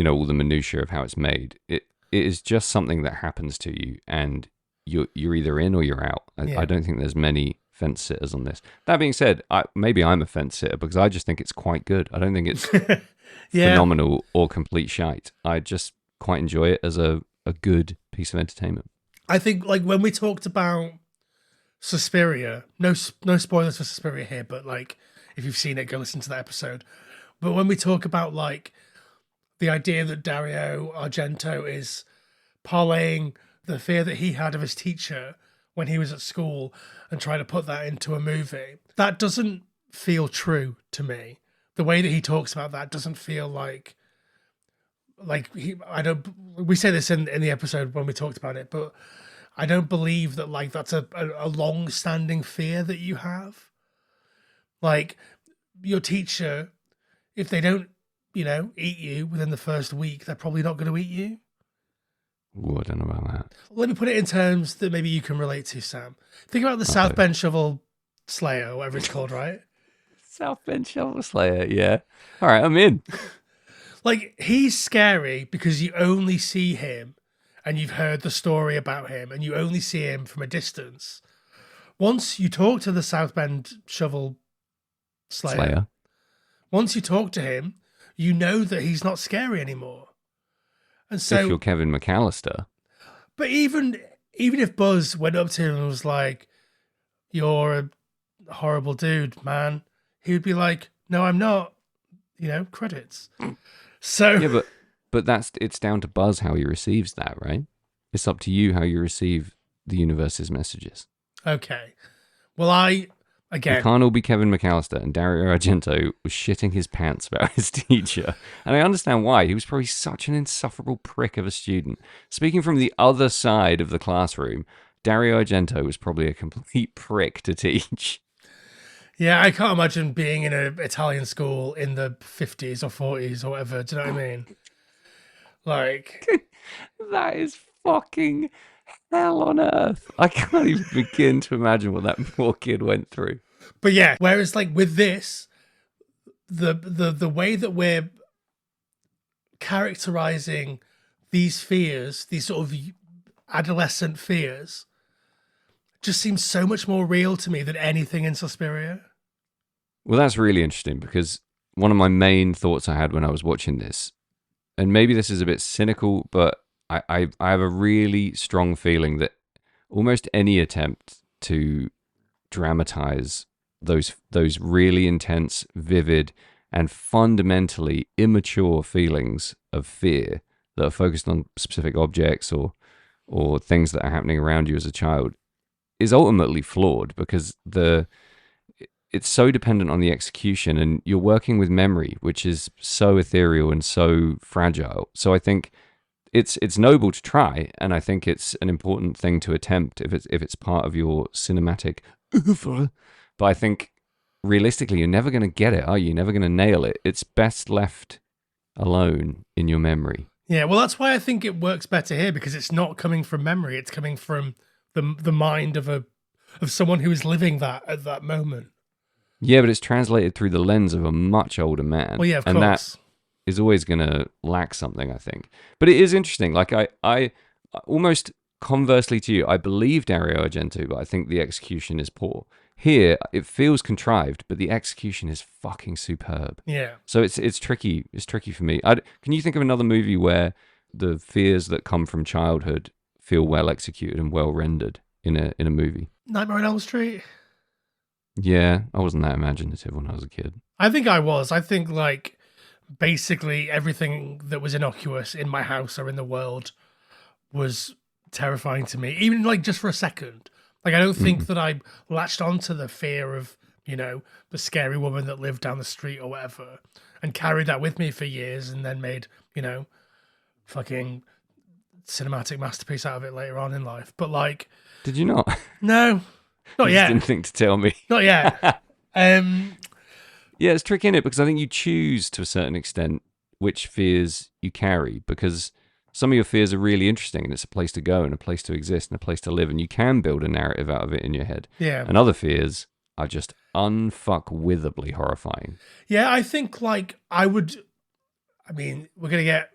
all the minutiae of how it's made. It is just something that happens to you, and you're either in or you're out. I don't think there's many fence sitters on this. That being said, maybe I'm a fence sitter because I just think it's quite good. I don't think it's phenomenal or complete shite. I just quite enjoy it as a good piece of entertainment. I think, like, when we talked about Suspiria, no spoilers for Suspiria here, but like, if you've seen it, go listen to that episode. But when we talk about like the idea that Dario Argento is parlaying the fear that he had of his teacher when he was at school and trying to put that into a movie, that doesn't feel true to me. The way that he talks about that doesn't feel like we say this in the episode when we talked about it, but I don't believe that like that's a long-standing fear that you have. Like, your teacher, if they don't, eat you within the first week, they're probably not going to eat you. Ooh, I don't know about that. Let me put it in terms that maybe you can relate to, Sam. Think about the South Bend Shovel Slayer, or whatever it's called, right? South Bend Shovel Slayer, yeah. All right, I'm in. Like, he's scary because you only see him and you've heard the story about him and you only see him from a distance. Once you talk to the South Bend Shovel Slayer. Once you talk to him, you know that he's not scary anymore. And so, If you're Kevin McAllister. but even if Buzz went up to him and was like, "You're a horrible dude, man," he would be like, "No, I'm not." Credits. So Yeah, but it's down to Buzz how he receives that, right? It's up to you how you receive the universe's messages. okay. Well, We again, can't all be Kevin McAllister, and Dario Argento was shitting his pants about his teacher. And I understand why. He was probably such an insufferable prick of a student. Speaking from the other side of the classroom, Dario Argento was probably a complete prick to teach. yeah, I can't imagine being in an Italian school in the 50s or 40s or whatever. Do you know what I mean? Like, That is fucking hell on earth. I can't even begin to imagine what that poor kid went through. but yeah. Whereas, like with this, the way that we're characterizing these fears, these sort of adolescent fears, just seems so much more real to me than anything in Suspiria. Well, that's really interesting because one of my main thoughts I had when I was watching this, and maybe this is a bit cynical, but I have a really strong feeling that almost any attempt to dramatize those really intense, vivid, and fundamentally immature feelings of fear that are focused on specific objects or things that are happening around you as a child is ultimately flawed because it's so dependent on the execution, and you're working with memory, which is so ethereal and so fragile. So I think it's noble to try, and I think it's an important thing to attempt if it's part of your cinematic oeuvre. But I think realistically, you're never going to get it, are you? You're never going to nail it. It's best left alone in your memory. Yeah, well, that's why I think it works better here, because it's not coming from memory; it's coming from the mind of someone who is living that at that moment. Yeah, but it's translated through the lens of a much older man. Well, yeah, of and course. that is always going to lack something, I think. But it is interesting. Like I almost conversely to you, I believe Dario Argento, but I think the execution is poor. Here, it feels contrived, but the execution is fucking superb. Yeah. So it's tricky. It's tricky for me. Can you think of another movie where the fears that come from childhood feel well executed and well rendered in a movie? Nightmare on Elm Street. Yeah, I wasn't that imaginative when I was a kid. I think I was. I think like basically everything that was innocuous in my house or in the world was terrifying to me, even like just for a second. Like I don't think that I latched onto the fear of, the scary woman that lived down the street or whatever and carried that with me for years and then made, fucking cinematic masterpiece out of it later on in life. But like, Did you not? no, not You just yet. didn't think to tell me. Not yet. Yeah, it's tricky in it because I think you choose to a certain extent which fears you carry because some of your fears are really interesting and it's a place to go and a place to exist and a place to live and you can build a narrative out of it in your head. Yeah. And other fears are just unfuckwithably horrifying. Yeah, I think like we're going to get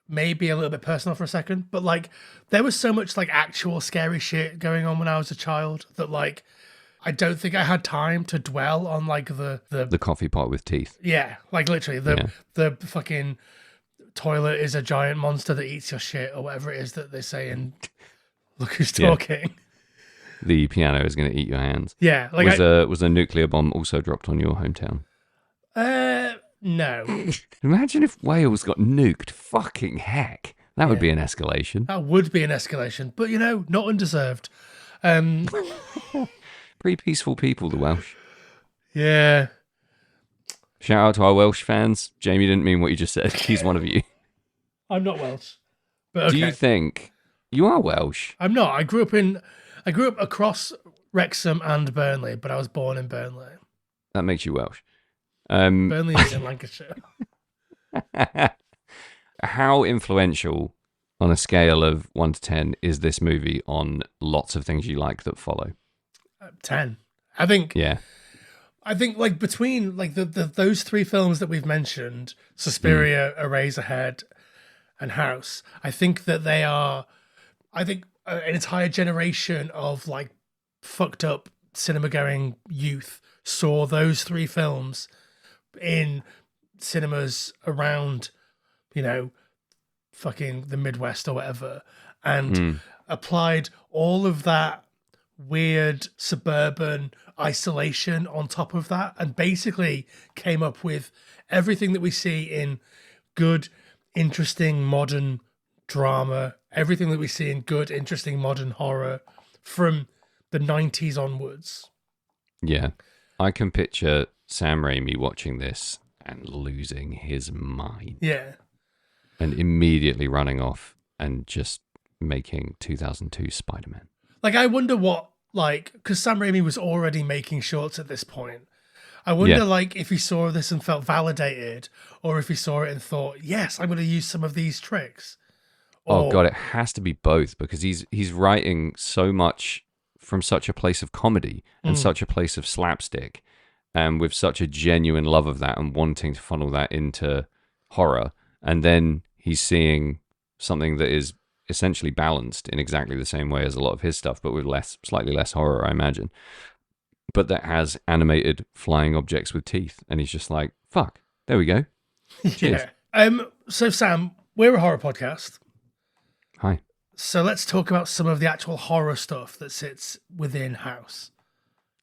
maybe a little bit personal for a second, but like there was so much like actual scary shit going on when I was a child that like I don't think I had time to dwell on like The coffee pot with teeth. yeah, like literally the fucking toilet is a giant monster that eats your shit or whatever it is that they say in Look Who's Talking. The piano is going to eat your hands. Yeah, like Was a nuclear bomb also dropped on your hometown? no. Imagine if Wales got nuked. Fucking heck. That would be an escalation. That would be an escalation, but not undeserved. Pretty peaceful people, the Welsh. Yeah. Shout out to our Welsh fans. Jamie didn't mean what you just said. He's one of you. I'm not Welsh. But okay. Do you think you are Welsh? I'm not. I grew up across Wrexham and Burnley, but I was born in Burnley. That makes you Welsh. Burnley is in Lancashire. How influential on a scale of 1 to 10 is this movie on lots of things you like that follow? 10. I think Yeah. like between like those three films that we've mentioned, Suspiria, Eraserhead, and House, I think that they are, an entire generation of like fucked up cinema-going youth saw those three films in cinemas around, fucking the Midwest or whatever, and applied all of that weird suburban isolation on top of that, and basically came up with everything that we see in good, interesting, modern drama, everything that we see in good, interesting, modern horror from the 90s onwards. Yeah. I can picture Sam Raimi watching this and losing his mind. Yeah. And immediately running off and just making 2002 Spider-Man. Like, I wonder what, because Sam Raimi was already making shorts at this point. I wonder, if he saw this and felt validated, or if he saw it and thought, yes, I'm going to use some of these tricks. Oh, God, it has to be both, because he's writing so much from such a place of comedy and such a place of slapstick, and with such a genuine love of that and wanting to funnel that into horror. And then he's seeing something that is essentially balanced in exactly the same way as a lot of his stuff, but with slightly less horror, I imagine. But that has animated flying objects with teeth. And he's just like, fuck, there we go. Cheers. Yeah. So, Sam, we're a horror podcast. Hi. So let's talk about some of the actual horror stuff that sits within House.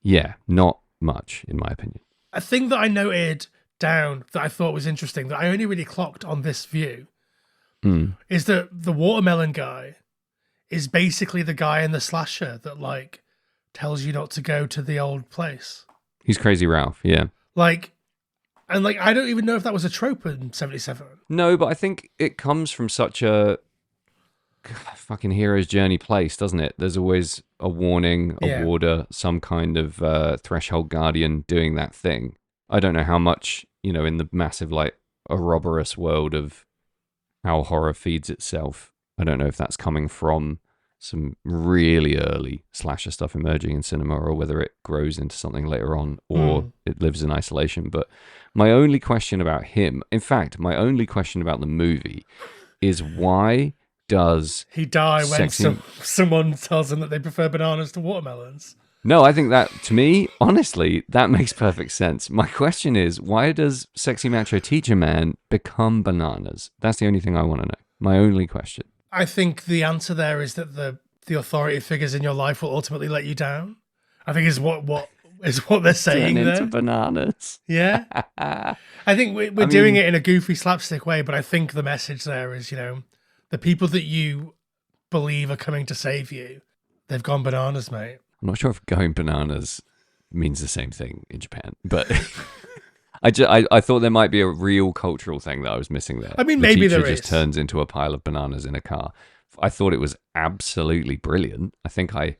Yeah, not much, in my opinion. A thing that I noted down that I thought was interesting, that I only really clocked on this view, is that the watermelon guy is basically the guy in the slasher that, tells you not to go to the old place. He's Crazy Ralph, yeah. I don't even know if that was a trope in 77. No, but I think it comes from such a fucking hero's journey place, doesn't it? There's always a warning, a warder, some kind of threshold guardian doing that thing. I don't know how much, in the massive, ouroboros world of how horror feeds itself, I don't know if that's coming from some really early slasher stuff emerging in cinema, or whether it grows into something later on, or it lives in isolation. But my only question about him, in fact, my only question about the movie is, why does he die when someone tells him that they prefer bananas to watermelons? No, I think that, to me, honestly, that makes perfect sense. My question is, why does Sexy Macho Teacher Man become bananas? That's the only thing I want to know. My only question. I think the answer there is that the authority figures in your life will ultimately let you down. I think is what they're saying Turn there. into bananas. Yeah. I think we're doing it in a goofy slapstick way, but I think the message there is, the people that you believe are coming to save you, they've gone bananas, mate. I'm not sure if going bananas means the same thing in Japan, but I thought there might be a real cultural thing that I was missing there. I mean, maybe there just turns into a pile of bananas in a car. I thought it was absolutely brilliant. I think I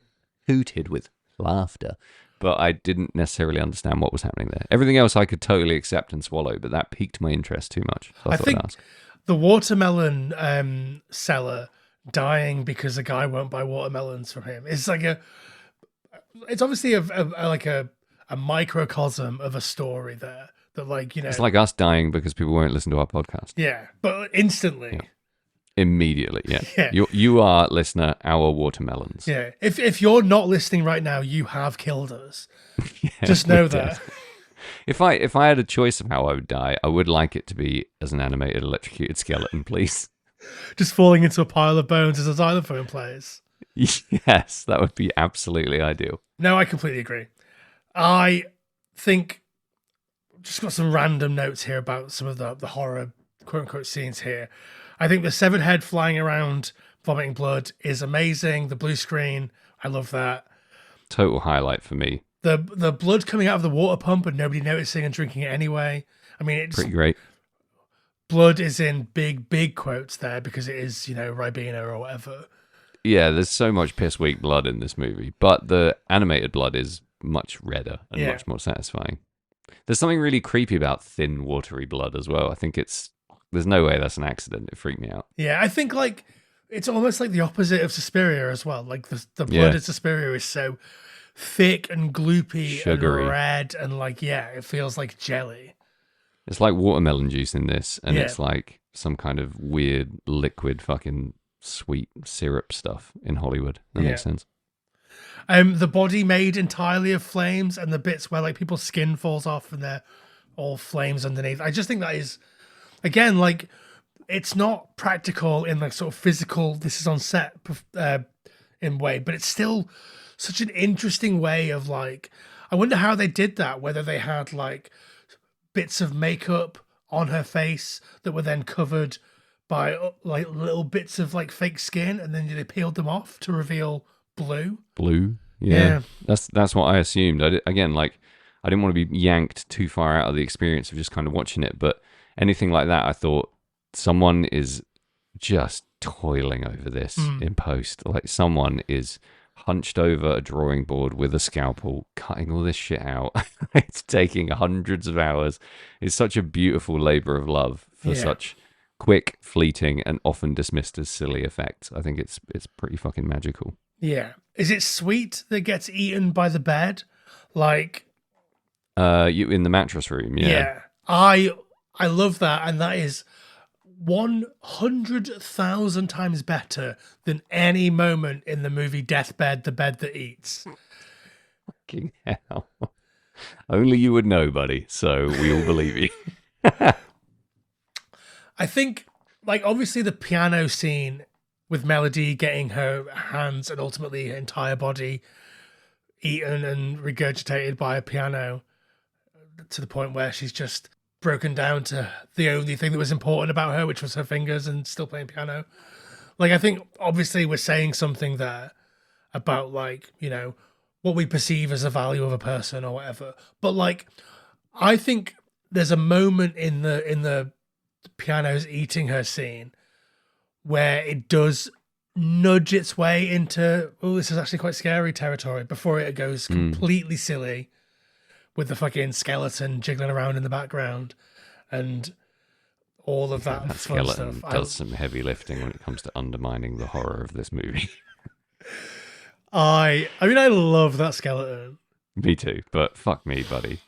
hooted with laughter, but I didn't necessarily understand what was happening there. Everything else I could totally accept and swallow, but that piqued my interest too much. So I thought think I'd ask. The watermelon seller dying because a guy won't buy watermelons from him is it's obviously a microcosm of a story there that it's like us dying because people won't listen to our podcast. Yeah, but instantly. Yeah. Immediately, yeah. You are, listener, our watermelons. Yeah. If you're not listening right now, you have killed us. Just know that. If I had a choice of how I would die, I would like it to be as an animated electrocuted skeleton, please. Just falling into a pile of bones as a xylophone plays. Yes, that would be absolutely ideal. No, I completely agree. I think just got some random notes here about some of the horror quote unquote scenes here. I think the severed head flying around vomiting blood is amazing. The blue screen, I love that. Total highlight for me. The blood coming out of the water pump and nobody noticing and drinking it anyway. I mean, it's pretty great. Blood is in big quotes there because it is, Ribena or whatever. Yeah, there's so much piss weak blood in this movie, but the animated blood is much redder and much more satisfying. There's something really creepy about thin, watery blood as well. I think there's no way that's an accident. It freaked me out. Yeah, I think it's almost like the opposite of Suspiria as well. Like the blood in Suspiria is so thick and gloopy, sugary, and red, and it feels like jelly. It's like watermelon juice in this, and it's like some kind of weird liquid fucking sweet syrup stuff in Hollywood. That makes sense. The body made entirely of flames, and the bits where like people's skin falls off and they're all flames underneath. I just think that is, again, like, it's not practical in like sort of physical, this is on set in way, but it's still such an interesting way of like, I wonder how they did that, whether they had like bits of makeup on her face that were then covered by like little bits of like fake skin, and then they peeled them off to reveal blue. Yeah. That's what I assumed. Again, like, I didn't want to be yanked too far out of the experience of just kind of watching it, but anything like that, I thought someone is just toiling over this in post. Like, someone is hunched over a drawing board with a scalpel, cutting all this shit out. It's taking hundreds of hours. It's such a beautiful labor of love for such quick, fleeting, and often dismissed as silly effects. I think it's pretty fucking magical. Yeah. Is it Sweet that gets eaten by the bed? Like, you in the mattress room, yeah. I love that, and that is 100,000 times better than any moment in the movie Deathbed, The Bed That Eats. Fucking hell. Only you would know, buddy, so we all believe you. I think, like, obviously the piano scene with Melody getting her hands and ultimately her entire body eaten and regurgitated by a piano to the point where she's just broken down to the only thing that was important about her, which was her fingers and still playing piano. Like, I think obviously we're saying something there about, like, you know, what we perceive as the value of a person or whatever. But like, I think there's a moment in the piano's eating her scene where it does nudge its way into, oh, this is actually quite scary territory before it goes completely silly with the fucking skeleton jiggling around in the background and all of that fun skeleton stuff. does some heavy lifting when it comes to undermining the horror of this movie. I mean, I love that skeleton. Me too, but fuck me, buddy.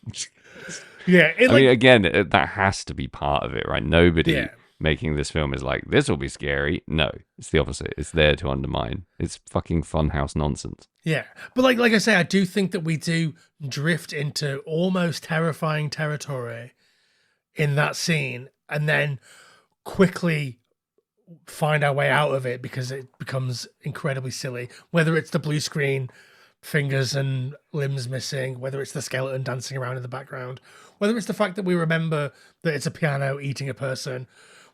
Yeah. I mean, again, that has to be part of it, right? Nobody Yeah. making this film is like, this will be scary. No, it's the opposite. It's there to undermine. It's fucking funhouse nonsense. Yeah. But like I say, I do think that we do drift into almost terrifying territory in that scene and then quickly find our way out of it because it becomes incredibly silly. Whether it's the blue screen, fingers and limbs missing, whether it's the skeleton dancing around in the background, whether it's the fact that we remember that it's a piano eating a person,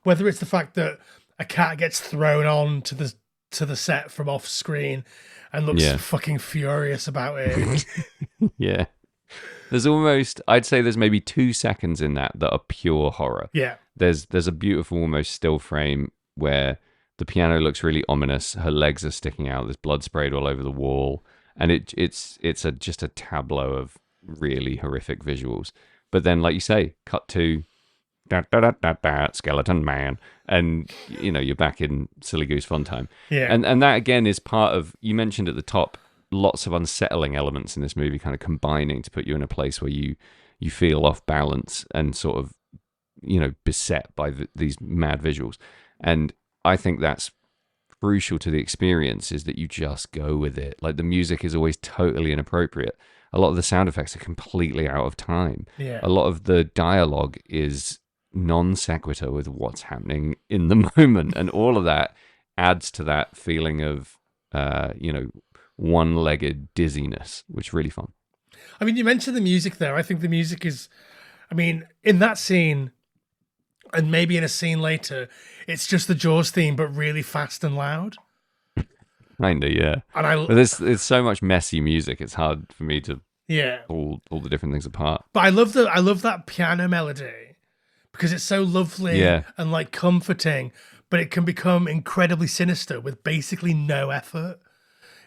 whether it's the fact that a cat gets thrown on to the set from off screen and looks fucking furious about it. Yeah. There's almost, I'd say there's maybe 2 seconds in that are pure horror. Yeah. There's a beautiful almost still frame where the piano looks really ominous. Her legs are sticking out. There's blood sprayed all over the wall. And it's just a tableau of really horrific visuals. But then, like you say, cut to skeleton man, and you know, you're back in silly goose fun time. Yeah. And that again is part of, you mentioned at the top, lots of unsettling elements in this movie kind of combining to put you in a place where you feel off balance and sort of, you know, beset by these mad visuals. And I think that's crucial to the experience, is that you just go with it. Like, the music is always totally inappropriate. A lot of the sound effects are completely out of time. Yeah. A lot of the dialogue is non sequitur with what's happening in the moment, and all of that adds to that feeling of you know, one-legged dizziness, which is really fun. I mean, you mentioned the music there. I think the music is, I mean, in that scene and maybe in a scene later, it's just the Jaws theme, but really fast and loud. Kinda, yeah. And but there's so much messy music. It's hard for me to pull all the different things apart. But I love that piano melody because it's so lovely and like comforting, but it can become incredibly sinister with basically no effort.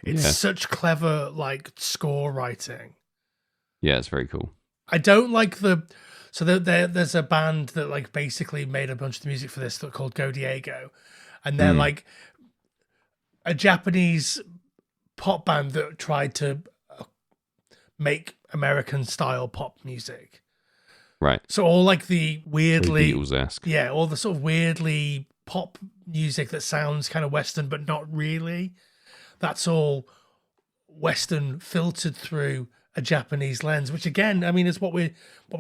It's such clever like score writing. Yeah, it's very cool. I don't like there's a band that like basically made a bunch of the music for this called Go Diego, and they're like a Japanese pop band that tried to make American style pop music. Right. So all like the weirdly Beatles-esque. Yeah, all the sort of weirdly pop music that sounds kind of Western but not really. That's all Western filtered through a Japanese lens, which again, I mean, is what we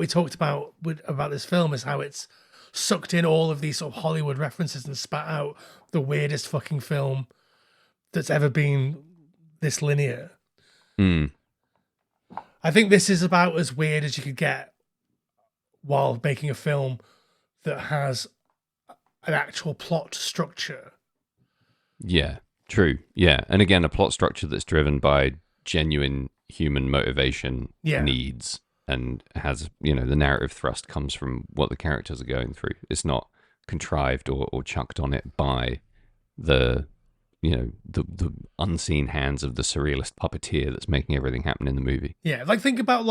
talked about about this film, is how it's sucked in all of these sort of Hollywood references and spat out the weirdest fucking film that's ever been this linear. Mm. I think this is about as weird as you could get while making a film that has an actual plot structure. Yeah, true. Yeah. And again, a plot structure that's driven by genuine human motivation, needs, and has, the narrative thrust comes from what the characters are going through. It's not contrived or chucked on it by the unseen hands of the surrealist puppeteer that's making everything happen in the movie. Yeah, like think about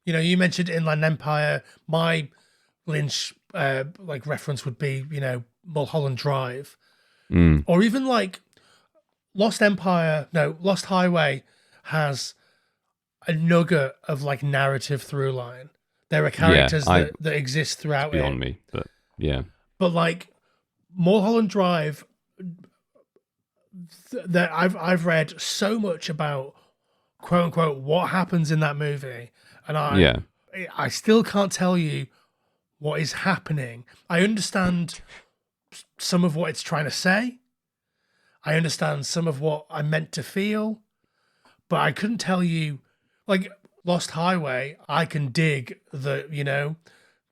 you mentioned Inland Empire. My Lynch reference would be Mulholland Drive, or even like Lost Highway has a nugget of like narrative through line. There are characters that exist throughout it. Beyond me, but yeah. But like Mulholland Drive, that I've read so much about quote unquote what happens in that movie, and I still can't tell you what is happening. I understand some of what it's trying to say. I understand some of what I meant to feel, but I couldn't tell you. Like Lost Highway, I can dig that,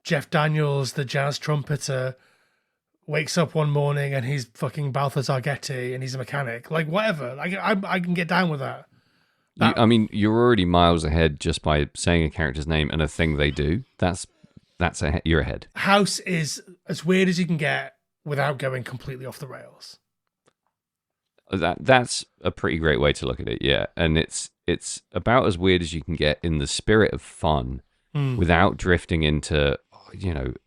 Jeff Daniels, the jazz trumpeter, wakes up one morning and he's fucking Balthazar Getty and he's a mechanic. Like, whatever. Like, I can get down with that. You're already miles ahead just by saying a character's name and a thing they do. You're ahead. House is as weird as you can get without going completely off the rails. That's a pretty great way to look at it, yeah. And it's about as weird as you can get in the spirit of fun without drifting into,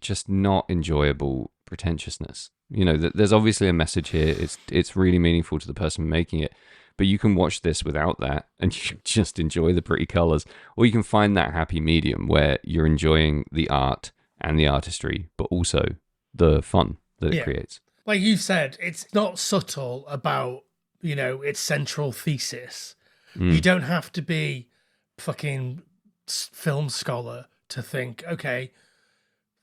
just not enjoyable pretentiousness. There's obviously a message here. It's really meaningful to the person making it, but you can watch this without that and you just enjoy the pretty colors, or you can find that happy medium where you're enjoying the art and the artistry, but also the fun that it creates. Like you said, it's not subtle about its central thesis. You don't have to be fucking film scholar to think, okay,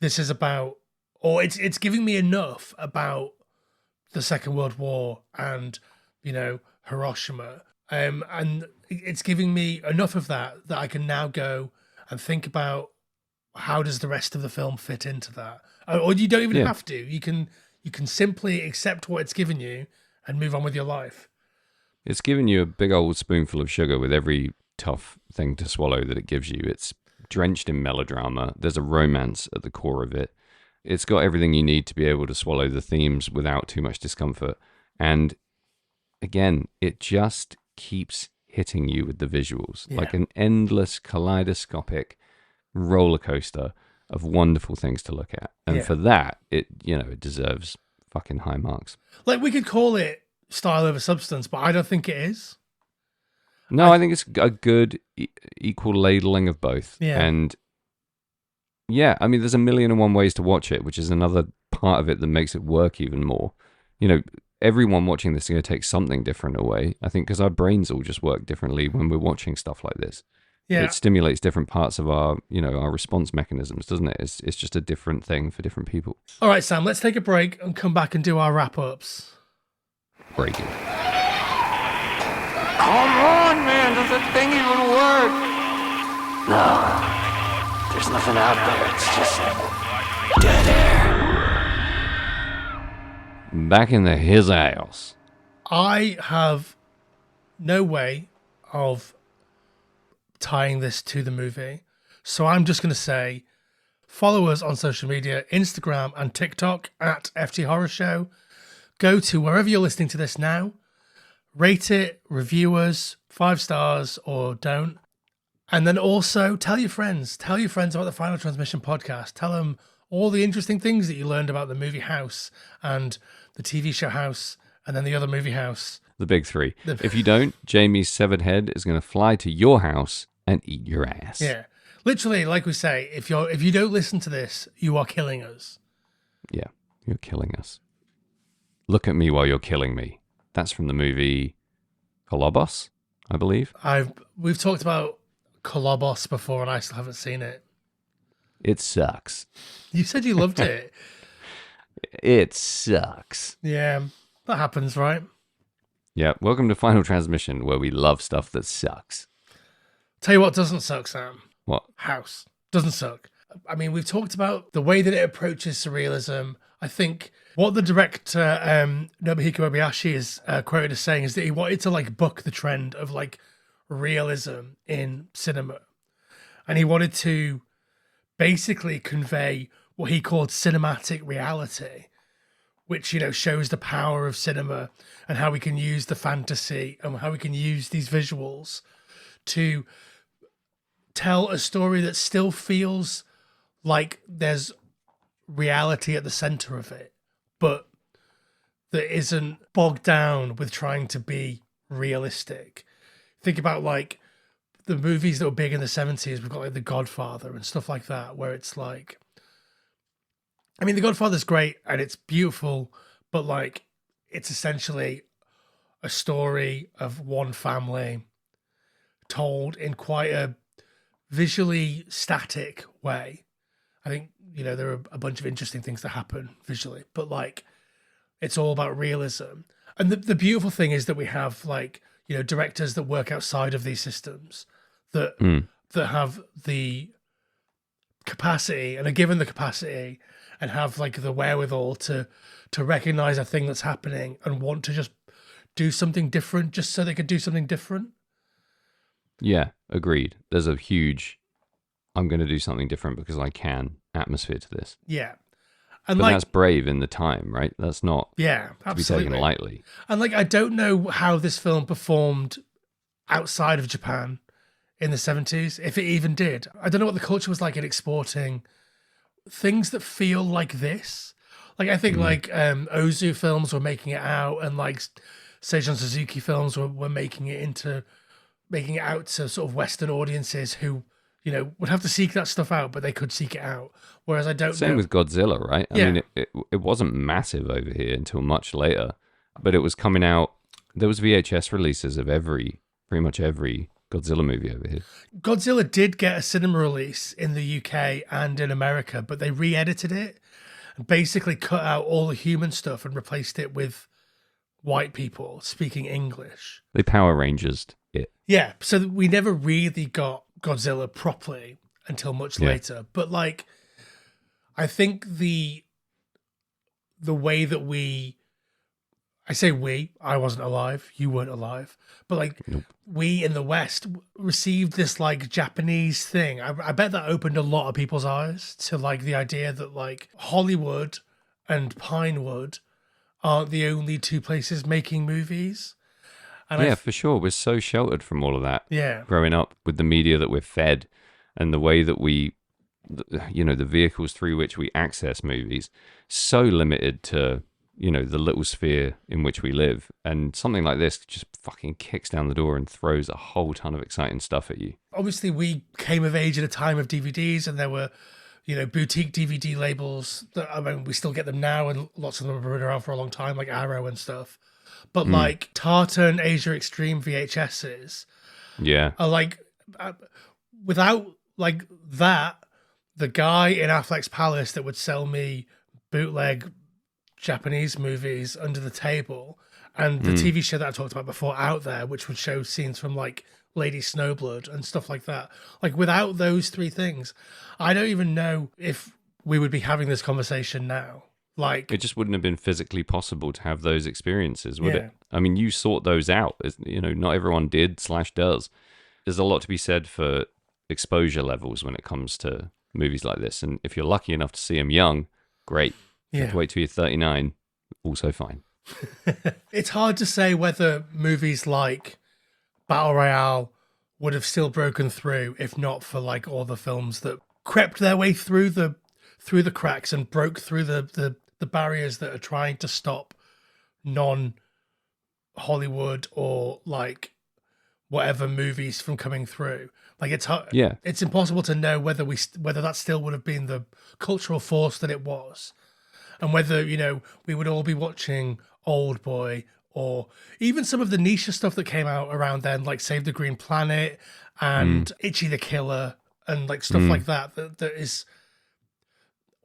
this is about, or it's giving me enough about the Second World War and, Hiroshima. And it's giving me enough of that I can now go and think about how does the rest of the film fit into that. Or you don't even have to. You can simply accept what it's given you and move on with your life. It's giving you a big old spoonful of sugar with every tough thing to swallow that it gives you. It's drenched in melodrama. There's a romance at the core of it. It's got everything you need to be able to swallow the themes without too much discomfort. And again, it just keeps hitting you with the visuals, like an endless kaleidoscopic roller coaster of wonderful things to look at. And for that, it deserves fucking high marks. Like, we could call it style over substance, but I don't think it is. No, I think it's a good equal ladling of both. Yeah. And there's a million and one ways to watch it, which is another part of it that makes it work even more. Everyone watching this is going to take something different away, I think, because our brains all just work differently when we're watching stuff like this. Yeah. It stimulates different parts of our response mechanisms, doesn't it? It's just a different thing for different people. All right, Sam, let's take a break and come back and do our wrap-ups. Breaking. Come on, man, does that thing even work? No, there's nothing out there. It's just dead air. Back in his house. I have no way of tying this to the movie, so I'm just going to say follow us on social media, Instagram and TikTok at FT Horror Show. Go to wherever you're listening to this now, rate it, review us, 5 stars or don't. And then also tell your friends about the Final Transmission podcast. Tell them all the interesting things that you learned about the movie House and the TV show House and then the other movie House. The big three. If you don't, Jamie's severed head is going to fly to your house and eat your ass. Yeah. Literally, like we say, if you don't listen to this, you are killing us. Yeah, you're killing us. Look at me while you're killing me. That's from the movie Colobos, I believe. We've talked about Kolobos before, and I still haven't seen it. It sucks. You said you loved it. It sucks. Yeah, that happens, right? Yeah, welcome to Final Transmission, where we love stuff that sucks. Tell you what doesn't suck, Sam. What? House. Doesn't suck. I mean, we've talked about the way that it approaches surrealism. I think what the director, Nobuhiko Obayashi, is quoted as saying is that he wanted to like buck the trend of like realism in cinema. And he wanted to basically convey what he called cinematic reality, which, you know, shows the power of cinema and how we can use the fantasy and how we can use these visuals to tell a story that still feels like there's reality at the center of it, but that isn't bogged down with trying to be realistic. Think about like the movies that were big in the 70s. We've got like The Godfather and stuff like that, where it's like, I mean, The Godfather's great and it's beautiful, but like it's essentially a story of one family told in quite a visually static way. I think, you know, there are a bunch of interesting things that happen visually, but like it's all about realism. And the beautiful thing is that we have like, you know, directors that work outside of these systems that that have the capacity and are given the capacity and have like the wherewithal to recognize a thing that's happening and want to just do something different just so they could do something different. Yeah, agreed. There's a huge, I'm going to do something different because I can atmosphere to this. Yeah. And but like, that's brave in the time, right? That's not yeah, to be absolutely. taken lightly. And like, I don't know how this film performed outside of Japan in the 70s, if it even did. I don't know what the culture was like in exporting things that feel like this. Like, I think like Ozu films were making it out, and like Seijun Suzuki films were making it out to sort of Western audiences who, you know, would have to seek that stuff out, but they could seek it out. Whereas I don't Same know. with Godzilla, right? I Yeah. mean, it wasn't massive over here until much later, but it was coming out. There was VHS releases of pretty much every Godzilla movie over here. Godzilla did get a cinema release in the UK and in America, but they re-edited it and basically cut out all the human stuff and replaced it with white people speaking English. They Power Rangers it. Yeah, so we never really got Godzilla properly until much Yeah. later. But like, I think the way that I say we, I wasn't alive, you weren't alive, but like we in the West received this like Japanese thing. I bet that opened a lot of people's eyes to like the idea that like Hollywood and Pinewood aren't the only two places making movies. And Yeah, for sure. We're so sheltered from all of that. yeah, Growing up with the media that we're fed and the way that the vehicles through which we access movies, so limited to, the little sphere in which we live. And something like this just fucking kicks down the door and throws a whole ton of exciting stuff at you. obviously we came of age at a time of DVDs, and there were, boutique DVD labels that, I mean, we still get them now, and lots of them have been around for a long time, like Arrow and stuff. But like Tartan Asia Extreme VHSs Yeah. are like, without like that, the guy in Affleck's Palace that would sell me bootleg Japanese movies under the table, and the TV show that I talked about before, Out There, which would show scenes from like Lady Snowblood and stuff like that. Like, without those three things, I don't even know if we would be having this conversation now. Like, It just wouldn't have been physically possible to have those experiences, would Yeah. it? I mean, you sought those out. Not everyone did/does. There's a lot to be said for exposure levels when it comes to movies like this. And if you're lucky enough to see them young, great. If you have to wait till you're 39, also fine. it's hard to say whether movies like Battle Royale would have still broken through if not for like all the films that crept their way through the cracks and broke through the barriers that are trying to stop non-Hollywood or like whatever movies from coming through. Like, it's hard, Yeah. it's impossible to know whether that still would have been the cultural force that it was, and whether we would all be watching Old Boy or even some of the niche stuff that came out around then, like Save the Green Planet and Itchy the Killer and like stuff like that. That is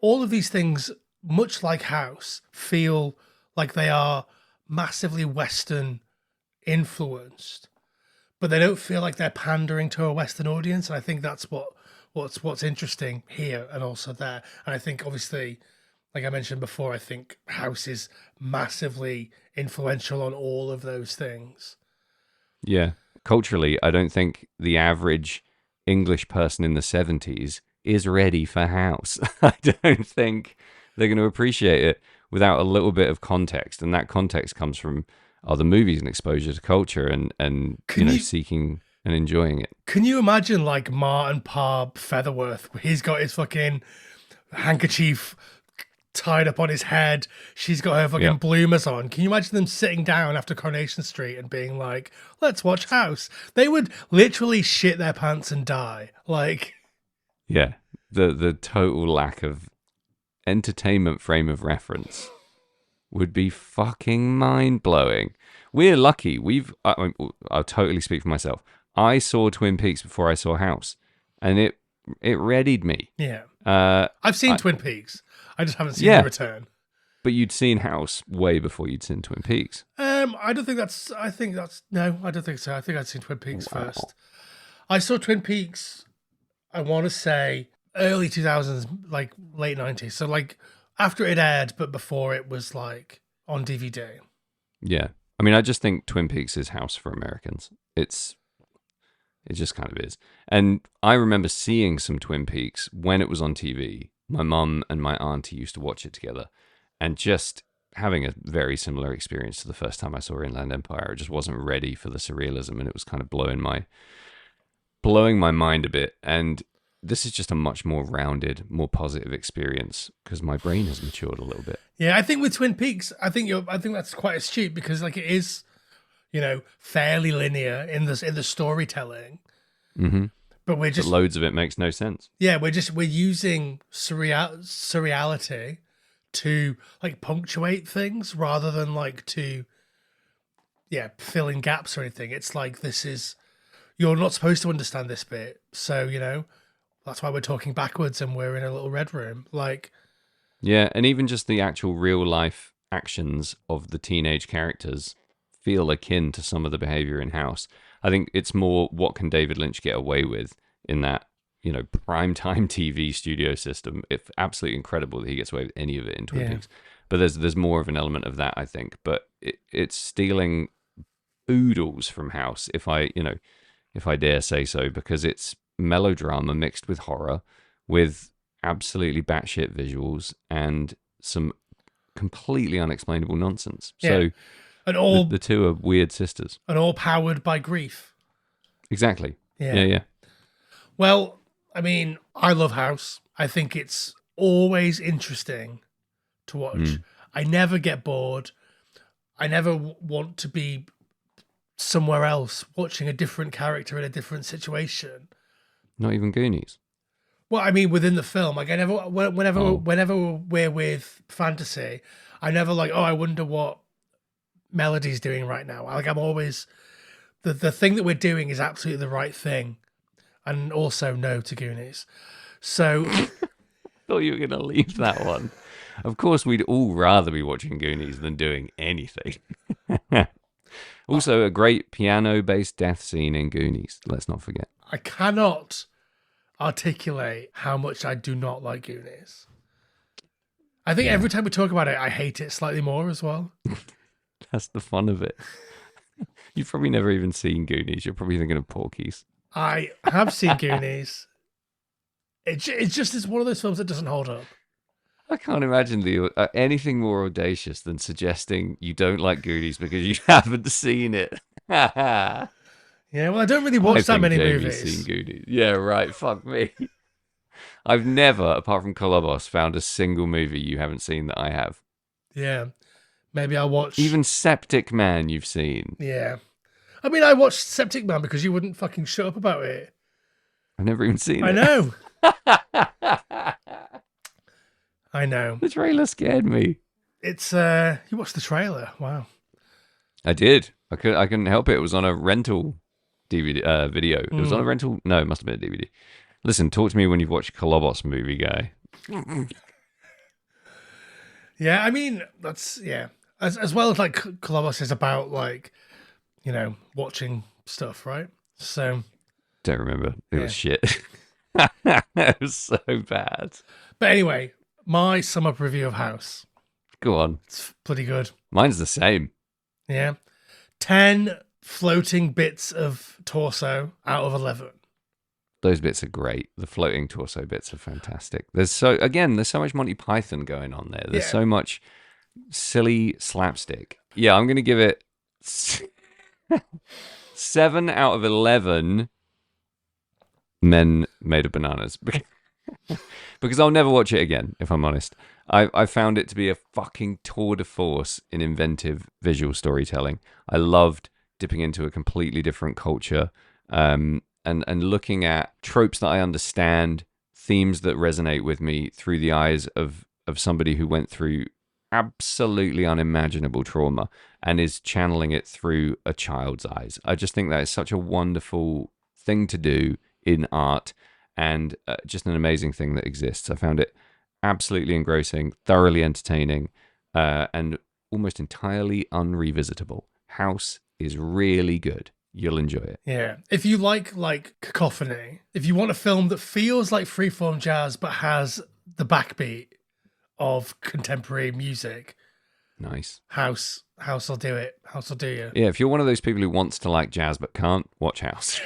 all of these things, much like House, feel like they are massively Western influenced, but they don't feel like they're pandering to a Western audience. And I think that's what's interesting here and also there. And I think obviously, like I mentioned before, I think House is massively influential on all of those things. Yeah. Culturally, I don't think the average English person in the 70s is ready for House. I don't think they're going to appreciate it without a little bit of context. And that context comes from other movies and exposure to culture and seeking and enjoying it. Can you imagine like Ma and Pa Featherworth, where he's got his fucking handkerchief tied up on his head, she's got her fucking bloomers on. Can you imagine them sitting down after Coronation Street and being like, let's watch House? They would literally shit their pants and die. Like, yeah, the total lack of entertainment frame of reference would be fucking mind-blowing. We're lucky. I'll totally speak for myself. I saw Twin Peaks before I saw House, and it readied me. Yeah. I've seen Twin Peaks. I just haven't seen The Return. But you'd seen House way before you'd seen Twin Peaks. I don't think that's... No, I don't think so. I think I'd seen Twin Peaks first. I saw Twin Peaks, I want to say, early 2000s, like late 90s. So like after it aired, but before it was like on DVD. Yeah. I mean, I just think Twin Peaks is House for Americans. It just kind of is. And I remember seeing some Twin Peaks when it was on TV. My mum and my auntie used to watch it together, and just having a very similar experience to the first time I saw Inland Empire. I just wasn't ready for the surrealism, and it was kind of blowing my mind a bit. And this is just a much more rounded, more positive experience because my brain has matured a little bit. Yeah, I think with Twin Peaks, I think that's quite astute because like it is, fairly linear in the storytelling. Mm-hmm. But loads of it makes no sense. Yeah, we're using surreality to like punctuate things rather than like to fill in gaps or anything. It's like you're not supposed to understand this bit, so that's why we're talking backwards and we're in a little red room. Like, yeah, and even just the actual real life actions of the teenage characters feel akin to some of the behavior in House. I think it's more what can David Lynch get away with in that, primetime TV studio system. It's absolutely incredible that he gets away with any of it in Twin Peaks. But there's more of an element of that, I think. But it's stealing oodles from House, if I dare say so, because it's melodrama mixed with horror, with absolutely batshit visuals and some completely unexplainable nonsense. Yeah. So and all the two are weird sisters. And all powered by grief. Exactly. Yeah. Yeah. Well, I mean, I love House. I think it's always interesting to watch. I never get bored. I never want to be somewhere else watching a different character in a different situation. Not even Goonies. Well, I mean, within the film, like whenever we're with fantasy, I never like, I wonder what Melody's doing right now. Like I'm always the thing that we're doing is absolutely the right thing, and also no to Goonies. So, thought you were going to leave that one. Of course, we'd all rather be watching Goonies than doing anything. Also, a great piano-based death scene in Goonies. Let's not forget. I cannot articulate how much I do not like Goonies. I think every time we talk about it, I hate it slightly more as well. That's the fun of it. You've probably never even seen Goonies. You're probably thinking of Porky's. I have seen Goonies. It's just one of those films that doesn't hold up. I can't imagine anything more audacious than suggesting you don't like Goonies because you haven't seen it. Yeah, well, I don't really watch that many movies. Seen Goonies. Yeah, right. Fuck me. I've never, apart from Colobos, found a single movie you haven't seen that I have. Yeah. Maybe I'll watch... Even Septic Man you've seen. Yeah. I mean, I watched Septic Man because you wouldn't fucking shut up about it. I've never even seen it. I know. I know. The trailer scared me. It's, you watched the trailer. Wow. I did. I couldn't help it. It was on a rental DVD video. It was on a rental. No, it must have been a DVD. Listen, talk to me when you've watched Kolobos movie, guy. Yeah, I mean that's as well as like Colossus is about like watching stuff, right? So Don't remember. It was shit. It was so bad. but anyway, my sum up review of House. Go on. It's pretty good. Mine's the same. Yeah. 10 floating bits of torso out of 11. Those bits are great. The floating torso bits are fantastic. There's so much Monty Python going on there. There's so much silly slapstick. Yeah, I'm going to give it 7 out of 11 men made of bananas. Because I'll never watch it again, if I'm honest. I found it to be a fucking tour de force in inventive visual storytelling. I loved dipping into a completely different culture and looking at tropes that I understand, themes that resonate with me through the eyes of somebody who went through absolutely unimaginable trauma and is channeling it through a child's eyes. I just think that is such a wonderful thing to do in art and just an amazing thing that exists. I found it absolutely engrossing, thoroughly entertaining, and almost entirely unrevisitable. House is really good. You'll enjoy it. Yeah. If you like cacophony, if you want a film that feels like freeform jazz but has the backbeat of contemporary music, nice. House will do it. House will do you. Yeah, if you're one of those people who wants to like jazz but can't, watch House.